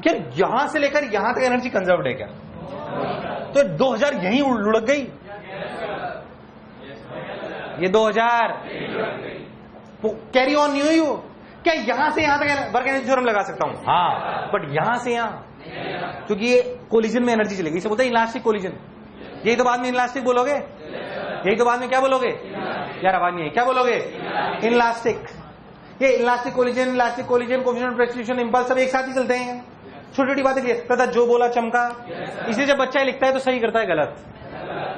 क्या यहां से लेकर यहां तक एनर्जी कंजर्व्ड है क्या? तो 2000 यहीं लुढ़क गई। ये 2000 कैरी ऑन नहीं हुई। क्या यहां से यहां तक वर्क एनर्जी थ्योरम लगा सकता हूं? हाँ, बट यहां से यहां, क्योंकि ये कोलिजन में एनर्जी चलेगी। इसे बोलते हैं इलास्टिक कोलिजन। यही तो बाद में इलास्टिक बोलोगे, यही तो बाद में क्या बोलोगे यार आवाज नहीं है? क्या बोलोगे? इलास्टिक। ये elastic collision coefficient precipitation impulse सब एक साथ ही चलते हैं। छोटी छोटी बातें क्लियर करता, जो बोला चमका। इसलिए जब बच्चा लिखता है तो सही करता है, गलत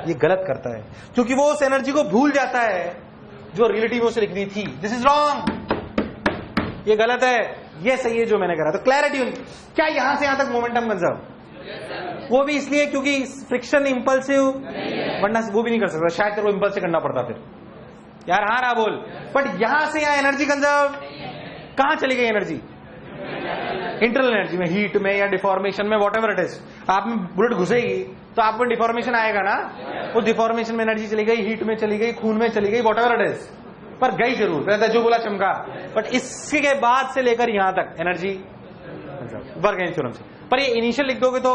ये गलत करता है, क्योंकि वो उस एनर्जी को भूल जाता है जो रिलेटिव में उसे लिखनी थी। दिस इज रॉन्ग, ये गलत है, ये सही है जो मैंने करा। तो क्लैरिटी क्या यहां से यहां तक मोमेंटम कंजर्व? वो भी इसलिए क्योंकि फ्रिक्शन इंपल्सिव, वरना वो भी नहीं कर सकता। शायद तेरे को इंपल्स से करना पड़ता फिर यार। हाँ ना बोल। बट यहां से यहां एनर्जी कंजर्व कहां चली गई? एनर्जी इंटरनल एनर्जी में, हीट में या डिफॉर्मेशन में, वॉटएवर इट इज। आप में बुलेट घुसेगी तो आपको डिफॉर्मेशन आएगा ना, वो डिफॉर्मेशन में एनर्जी चली गई, हीट में चली गई, खून में चली गई, वॉटएवर इट इज, पर गई जरूर। कहता है जो बोला चमका। बट इसके बाद से लेकर यहां तक एनर्जी वर्क एनर्जी थ्योरम से। पर ये इनिशियल लिख दोगे तो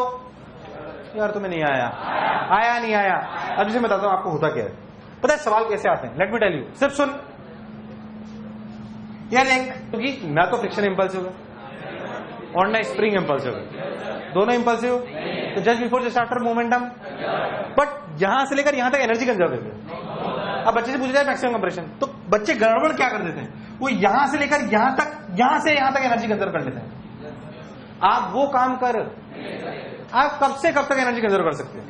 यार तुम्हें नहीं आया, आया नहीं आया। अब इसे बताता हूं आपको होता क्या है। पता है सवाल कैसे आते हैं? Let me tell you. सिर्फ सुन यार, क्योंकि ना तो फ्रिक्शन इंपल्सिव है और ना स्प्रिंग इंपल्सिव है, दोनों इंपल्सिव। तो just before just after momentum, but यहां से लेकर यहां तक एनर्जी कंजर्व है। अब बच्चे से पूछा जाए मैक्सिमम कंप्रेशन, तो बच्चे गड़बड़ क्या कर देते हैं? वो यहां से लेकर यहां तक, यहां से यहां तक एनर्जी कंजर्व कर लेते हैं। आप वो काम कर, आप कब से कब तक एनर्जी कंजर्व कर सकते हैं?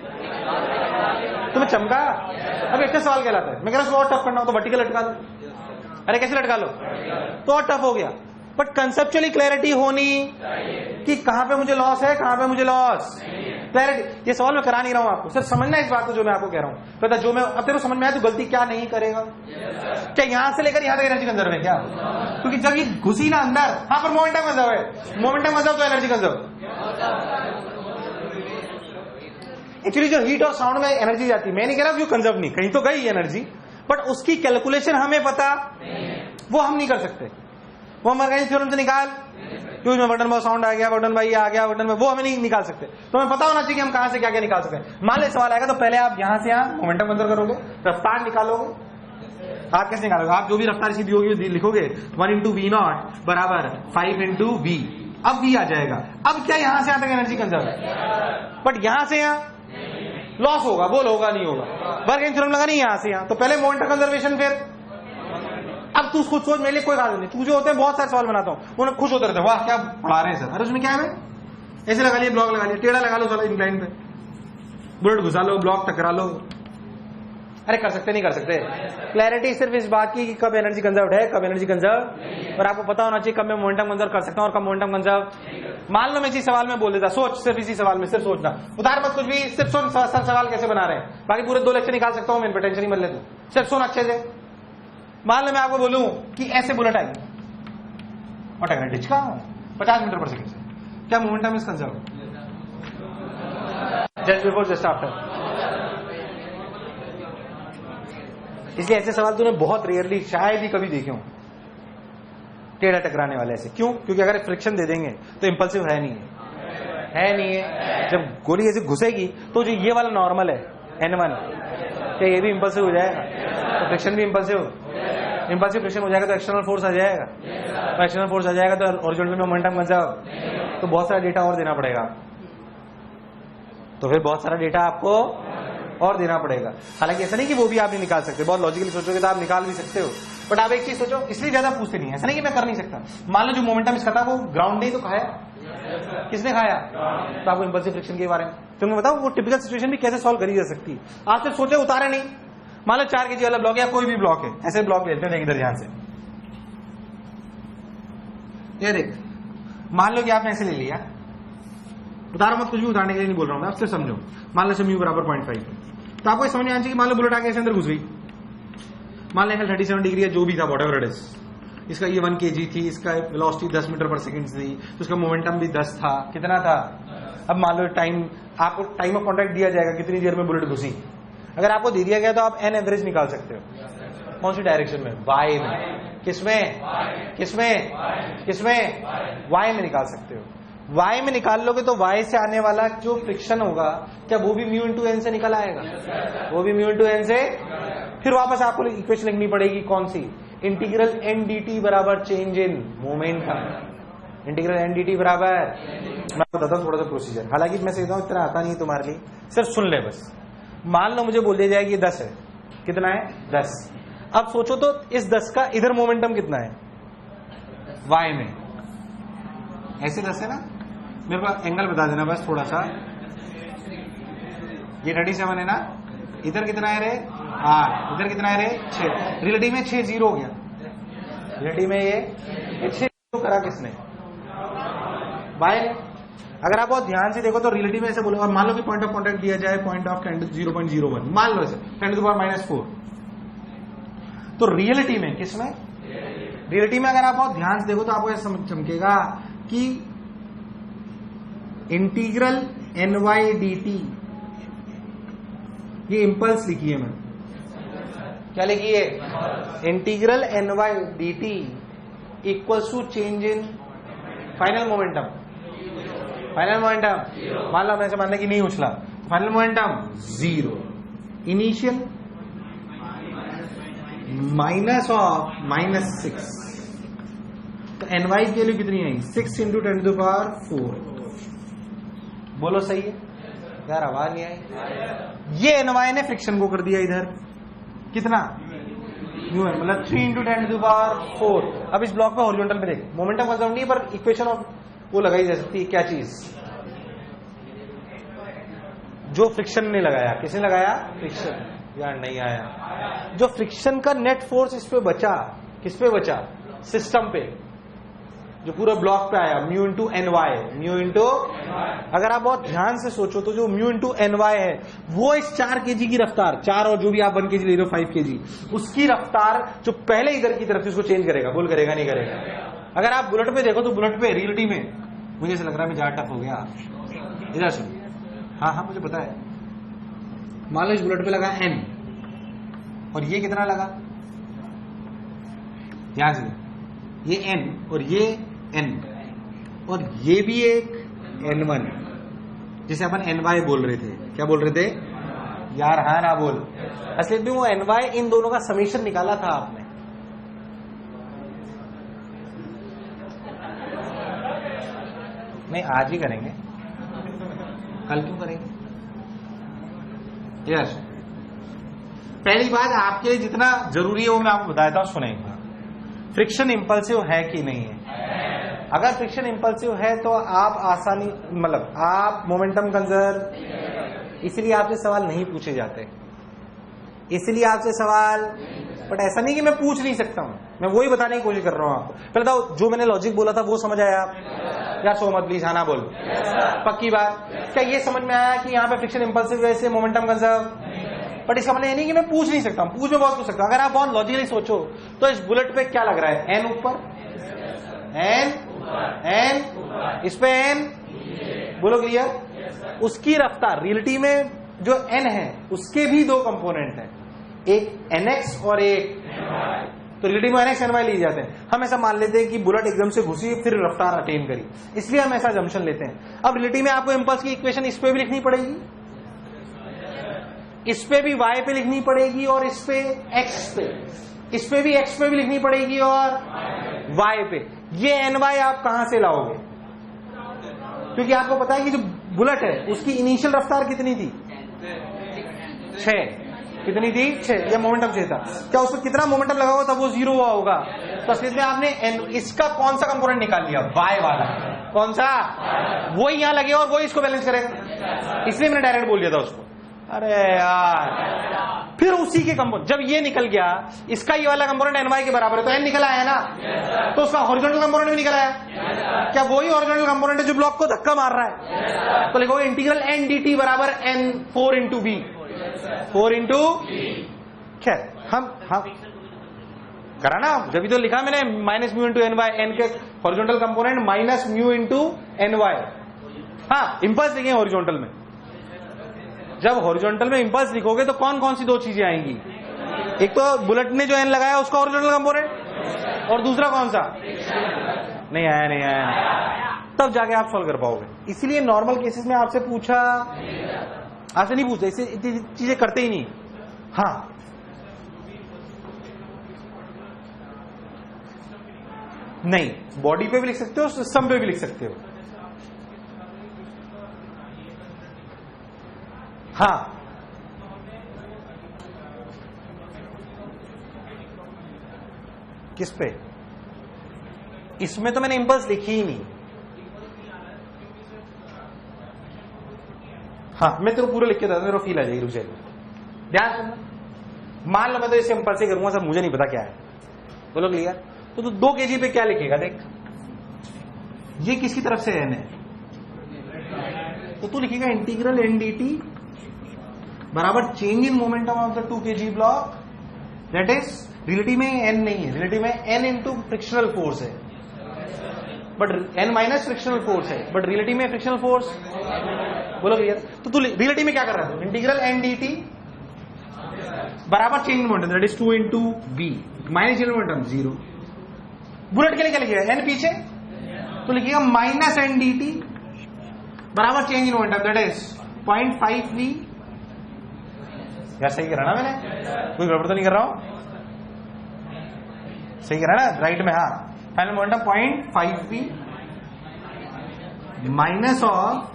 तुम्हें चमका? अब एक सवाल कहलाता है। मैं कह रहा हूं और टफ करना हो तो वर्टिकल लटका लो। अरे कैसे लटका लो? तो और टफ हो गया। बट कंसेप्चुअली क्लैरिटी होनी कि कहां पे मुझे लॉस है, कहां पे मुझे लॉस। क्लैरिटी, ये सवाल मैं करा नहीं रहा हूं आपको, सिर्फ समझना इस बात को जो मैं आपको कह रहा हूं। पता जो मैं अब तेरे को समझ में आया, तो गलती क्या नहीं करेगा। क्या यहां से लेकर यहां तक एनर्जी कंजर्व है क्या? क्योंकि जब ये घुसी ना अंदर, हाँ पर मोमेंटम कंजर्व है। मोमेंटम कंजर्व तो एनर्जी कंजर्व। एक्चुअली जो हीट और साउंड में एनर्जी जाती है, मैं नहीं कह रहा कंजर्व नहीं, कहीं तो गई एनर्जी, बट उसकी कैलकुलेशन हमें पता, वो हम नहीं कर सकते। वो हम मर्कज़ी थ्योरम से निकाल, क्यों में बटन बहुत साउंड आ गया, बटन भाई आ गया, बटन में, वो हमें नहीं निकाल सकते। तो हमें पता होना चाहिए कि हम कहां से क्या क्या निकाल सकते हैं। मान लो सवाल आएगा तो पहले आप यहां से यहां मोमेंटम कंजर्व करोगे, रफ्तार निकालोगे। आप कैसे निकालोगे? आप जो भी रफ्तार सीधी होगी लिखोगे 1 × v0 बराबर 5 × v। अब v आ जाएगा। अब क्या यहां से यहां तक एनर्जी कंजर्व है, बट यहां से यहां लॉस होगा, बोल होगा नहीं होगा, बर्नौली थ्योरम लगा नहीं यहां से यहां, तो पहले मोमेंटम कंजर्वेशन, फिर अब तू खुद सोच, मेरे लिए कोई बात नहीं, तू जो होते हैं बहुत सारे सवाल बनाता हूं, उन्हें खुश होते रहते हैं, वाह क्या पढ़ा रहे हैं सर, अरे उसमें क्या है, ऐसे लगा लिए ब्लॉक लगा लिया, टेढ़ा लगा लो साला इंक्लाइन पे, बुलेट घुसा लो, ब्लॉक टकरा लो। अरे कर सकते नहीं कर सकते। क्लैरिटी सिर्फ इस बात की कि कब एनर्जी कंजर्व है, कब एनर्जी कंजर्व, और आपको पता होना चाहिए कब मैं मोमेंटम कंजर्व कर सकता हूं और कब मोमेंटम कंजर्व। मान लो मैं इसी सवाल में बोल देता, सोच सिर्फ इसी सवाल में, सिर्फ सोचना, उधार मत कुछ भी, सिर्फ सुन सवाल कैसे बना रहे हैं, बाकी पूरे 2 लेक्चर निकाल सकता हूं मैं, टेंशन ही मत ले तू, सिर्फ सुन अच्छे से। मान लो मैं आपको बोलूं कि ऐसे बुलेट आएगी और टेक्निक का 50 मीटर पर सेकंड से, क्या momentum is conserve? Just before just after. इसलिए ऐसे सवाल तूने बहुत रेयरली शायद ही कभी देखे हो, टेढ़ा टकराने वाले ऐसे। क्यों? क्योंकि अगर फ्रिक्शन दे देंगे तो इंपल्सिव है नहीं है। जब गोली ऐसे घुसेगी तो जो ये वाला नॉर्मल है N1, क्या ये भी इंपल्सिव हो जाएगा? तो फ्रिक्शन भी इंपल्सिव फ्रिक्शन हो जाएगा तो एक्सटर्नल फोर्स आ जाएगा, तो एक्सटर्नल फोर्स आ जाएगा तो हॉरिजॉन्टल में मोमेंटम कंजर्व, तो बहुत सारा डेटा और देना पड़ेगा, तो फिर बहुत सारा डेटा आपको और देना पड़ेगा। हालांकि ऐसा नहीं कि वो भी आप नहीं निकाल सकते, बहुत लॉजिकली सोचोगे तो आप निकाल भी सकते हो, बट आप एक चीज सोचो, इसलिए ज्यादा पूछते नहीं है, ऐसा नहीं कि मैं कर नहीं सकता। मान लो जो मोमेंटम इसका था वो ग्राउंड ने तो खाया, किसने खाया? तो आपको इंपल्सिव फ्रिक्शन के बारे में तो मैं बताऊं, वो टिपिकल सिचुएशन भी कैसे सॉल्व करी जा सकती है। आप सिर्फ सोचे, उतारे नहीं, मान लो 4 kg वाला ब्लॉक या कोई भी ब्लॉक है, ऐसे ब्लॉक लेते हैं इधर ध्यान से, ये देख, मान लो कि आपने ऐसे ले लिया, उतारो मत कुछ भी, उतारने के लिए नहीं बोल रहा हूं मैं, आप सिर्फ समझो। मान लो म्यू बराबर 0.5, तो आपको समझ में आना चाहिए कि मान लो बुलेट आगे ऐसे अंदर घुस गई, मान लो 37 डिग्री है, जो भी था व्हाटएवर इट इज, इसका ये 1 kg थी, इसका वेलोसिटी 10 मीटर पर सेकंड थी, तो इसका मोमेंटम भी 10 था, कितना था? अब मान लो टाइम, आपको टाइम ऑफ कॉन्टैक्ट दिया जाएगा, कितनी देर में बुलेट घुसी, अगर आपको दे दिया गया तो आप एन एवरेज निकाल सकते हो। कौन सी डायरेक्शन में? वाई में। किसमें? वाई में निकाल सकते हो। वाई में निकाल लोगे तो वाई से आने वाला जो फ्रिक्शन होगा, क्या वो भी म्यू इंटू एन से निकल आएगा? वो भी म्यू इंटू एन से। फिर वापस आपको इक्वेशन लिखनी पड़ेगी, कौन सी? इंटीग्रल एन डी टी बराबर change in momentum. Integral N D T बराबर, मैं आपको बताता हूँ थोड़ा सा प्रोसीजर, हालांकि मैं सीखता हूँ, इतना आता नहीं तुम्हारे लिए, सिर्फ सुन ले बस। मान लो मुझे बोल दिया जाए कि 10 है, कितना है? 10। अब सोचो तो इस 10 का इधर मोमेंटम कितना है? वाई में, ऐसे 10 है ना, मेरे को एंगल बता देना बस थोड़ा सा, ये 37 है ना, इधर कितना है रे? 8, इधर कितना है रे? 6, रिलेटिव में 6 0 हो गया, रिलेटिव में ये 6 करा किसने? वाई ने। अगर आप बहुत ध्यान से देखो तो रिलेटिव में ऐसे बोलो, और मान लो कि पॉइंट ऑफ कॉन्टैक्ट दिया जाए पॉइंट ऑफ 0.01, मान लो ऐसे 10⁻⁴, तो रियलिटी में किसमें? रियलिटी में अगर आप बहुत ध्यान से देखो तो आपको ऐसा चमकेगा कि इंटीग्रल NY dt, ये इंपल्स लिखी है, मैं क्या लिखी है? Integral NY dt equals to change in final momentum. Final momentum मान लो, ऐसे मानने की नहीं उछला, फाइनल मोमेंटम 0, इनिशियल -6, तो NY की वैल्यू कितनी आई? 6 × 10⁴। बोलो सही है यार, आवाज नहीं आई। ये NY ने फ्रिक्शन को कर दिया इधर, कितना? म्यू है, मतलब 3 × 10⁴। अब इस ब्लॉक पे हॉरिजॉन्टल पे देख, मोमेंटम कंजर्व नहीं, पर इक्वेशन ऑफ वो लगाई जा सकती है, क्या चीज? जो फ्रिक्शन ने लगाया, किसने लगाया? फ्रिक्शन। यार नहीं आया। जो फ्रिक्शन का नेट फोर्स इस पे बचा, किस पे बचा? सिस्टम पे, जो पूरा ब्लॉक पे आया, mu into NY, mu into, अगर आप बहुत ध्यान से सोचो तो जो म्यू इंटू NY है वो इस 4 kg की रफ्तार, 4 और जो भी आप 1 kg ले रहे हो 5 kg, उसकी रफ्तार जो पहले इधर की तरफ थी उसको चेंज करेगा। बोल करेगा नहीं करेगा? अगर आप बुलेट पे देखो तो बुलेट पे रियलिटी में मुझे ऐसा लग रहा है मैं ज्यादा टफ हो गया, इधर सुन, हाँ मुझे पता है, मान लो इस बुलेट पे लगा n और ये कितना लगा, ध्यान से, ये n और ये n और ये भी एक n1, जिसे अपन ny बोल रहे थे। क्या बोल रहे थे यार, हाँ ना बोल, असली में वो ny इन दोनों का समीशन निकाला था आपने। नहीं आज ही करेंगे, कल क्यों करेंगे? यस, पहली बात आपके लिए जितना जरूरी है वो मैं आपको बता देता हूं, सुनेंगे। फ्रिक्शन इंपल्सिव है कि नहीं है? अगर फ्रिक्शन इंपल्सिव है तो आप आसानी, मतलब आप मोमेंटम कंजर्व, इसलिए आपसे सवाल नहीं पूछे जाते, इसलिए आपसे सवाल, बट ऐसा नहीं कि मैं पूछ नहीं सकता हूं, मैं वही बताने की कोशिश कर रहा हूं आपको। पहले तो जो मैंने लॉजिक बोला था वो समझ आया आप? या सो मत प्लीज, हाँ ना बोल, पक्की बात। क्या ये समझ में आया कि यहाँ पे फ्रिक्शन इंपल्सिव है, मोमेंटम कंजर्व? बट इसका मतलब ये नहीं कि मैं पूछ नहीं सकता, पूछ में बहुत पूछ सकता हूं। अगर आप बहुत लॉजिकली सोचो तो इस बुलेट पे क्या लग रहा है, एन ऊपर, एन इस पे एन, बोलो क्लियर। उसकी रफ्तार रियलिटी में जो एन है उसके भी दो कंपोनेंट है, एक एनएक्स और एक, तो रियलिटी में एनएक्स एनवाई लिए जाते हैं। हम ऐसा मान लेते हैं कि बुलेट एकदम से घुसी फिर रफ्तार अटेन करी, इसलिए हम ऐसा जंक्शन लेते हैं। अब रियलिटी में आपको इंपल्स की इक्वेशन इस पे भी लिखनी पड़ेगी, इस पे भी y पे लिखनी पड़ेगी और इस पे x पे, इस पे भी x पे भी लिखनी पड़ेगी और y पे। ये ny आप कहां से लाओगे? क्योंकि आपको पता है कि जो बुलेट है उसकी इनिशियल रफ्तार कितनी थी, 6, कितनी थी, 6, या मोमेंटम 6 था। क्या उसमें कितना मोमेंटम लगा हुआ था, वो 0 हुआ होगा, तो असलियत में आपने इसका कौन सा कंपोनेंट निकाल लिया, y वाला। कौन सा? वो ही यहां लगेगा और वो इसको बैलेंस करेगा, इसलिए मैंने डायरेक्ट बोल दिया था उसको। अरे यार, फिर उसी के कंपोनेंट, जब ये निकल गया, इसका ये वाला कंपोनेंट एनवाई के बराबर है, तो एन निकल आया ना, तो उसका हॉरिजॉन्टल कंपोनेंट भी निकल आया। क्या वही हॉरिजॉन्टल कंपोनेंट है जो ब्लॉक को धक्का मार रहा है? तो लिखोगे इंटीग्रल एन डी टी बराबर एन 4 इंटू बी, 4 इंटू, खैर हम करा ना, जब तो लिखा मैंने minus mu into N Y, N के horizontal component minus mu into N Y. हाँ, इंपल्स लिखे हॉरिजॉन्टल में। जब हॉरिजॉन्टल में इंपल्स लिखोगे तो कौन कौन सी दो चीजें आएंगी, एक तो बुलेट ने जो एन लगाया उसका हॉरिजॉन्टल कंपोनेंट, और दूसरा कौन सा? नहीं आया, नहीं आया, तब जाके आप सॉल्व कर पाओगे। इसीलिए नॉर्मल केसेस में आपसे पूछा, आपसे नहीं पूछा, इसे इतनी चीजें करते ही नहीं। हाँ, नहीं, बॉडी पे भी लिख सकते हो, सिस्टम पे भी लिख सकते हो। हाँ, किस पे? इसमें तो मैंने इंपल्स लिखी ही नहीं। हाँ, मैं तेरे को पूरा लिख के देता, मेरे को फील आ जाएगी, रुक जाएगी। ध्यान सुनना, मान लो मैं तो इसे इंपल्स ही करूंगा, सब मुझे नहीं पता क्या है, बोलो क्लियर। तो 2 kg पे क्या लिखेगा, देख, ये किसकी तरफ से एन है, तो तू लिखेगा इंटीग्रल एन डी टी बराबर change in momentum of the 2 kg block, that is, reality में एन नहीं है, रियलिटी में एन इंटू फ्रिक्शनल फोर्स है, but N minus frictional force है, बट रियलिटी में फ्रिक्शनल फोर्स, बोलो क्लियर। तो तू रियलिटी में क्या कर रहा है, इंटीग्रल एन डी टी बराबर change in momentum, that is 2 into B minus in momentum 0। Bullet के लिए क्या लिखिएगा, एन पीछे, तो लिखिएगा माइनस एन डी टी बराबर change in momentum, that is 0.5 V. यार सही कह रहा ना मैंने, कोई गड़बड़ तो नहीं कर रहा हूं, सही कह रहा ना, राइट में। हाँ, final momentum 0.5 V minus of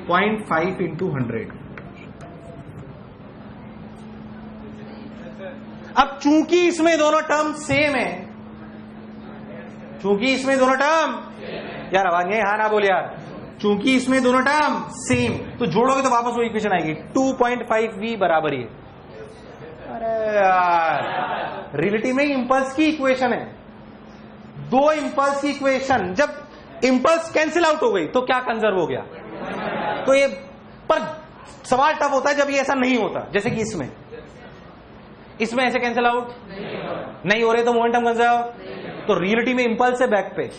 0.5 into 100। अब चूंकि इसमें दोनों टर्म सेम है, चूंकि इसमें दोनों टर्म, यार आवाज नहीं, हाँ ना बोल यार, चूंकि इसमें दोनों टर्म सेम, तो जोड़ोगे तो वापस वो इक्वेशन आएगी 2.5 v बराबर ये। अरे यार, रियलिटी में इंपल्स की इक्वेशन है, 2 इंपल्स की इक्वेशन, जब इंपल्स कैंसिल आउट हो गई तो क्या कंजर्व हो गया, तो ये, पर सवाल टफ होता है जब ये ऐसा नहीं होता, जैसे कि इसमें ऐसे कैंसिल आउट नहीं हो रहे तो मोमेंटम कंजर्व, तो रियलिटी में इंपल्स है बैक पे।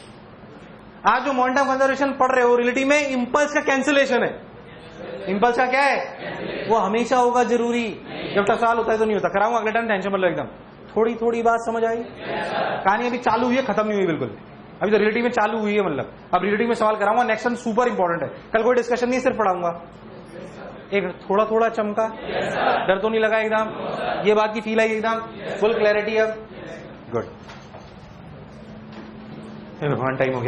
आज जो मोमेंटम कंजर्वेशन पढ़ रहे हो, रियलिटी में इंपल्स का कैंसिलेशन है, इम्पल्स का क्या है? वो हमेशा होगा जरूरी, जब तक सवाल होता है तो नहीं होता। कराऊंगा अगले टाइम, टेंशन मत लो एकदम। थोड़ी थोड़ी बात समझ आई? कहानी अभी चालू हुई है, खत्म नहीं हुई बिल्कुल, अभी तो रिलेटिव में चालू हुई है। मतलब अब रिलेटिव में सवाल कराऊंगा, नेक्स्ट वन सुपर इंपॉर्टेंट है। कल कोई डिस्कशन नहीं, सिर्फ पढ़ाऊंगा। एक थोड़ा थोड़ा चमका, डर तो नहीं लगा एकदम? ये बात की फील आई एकदम? फुल क्लैरिटी अब? गुड। भगवान टाइम हो गया।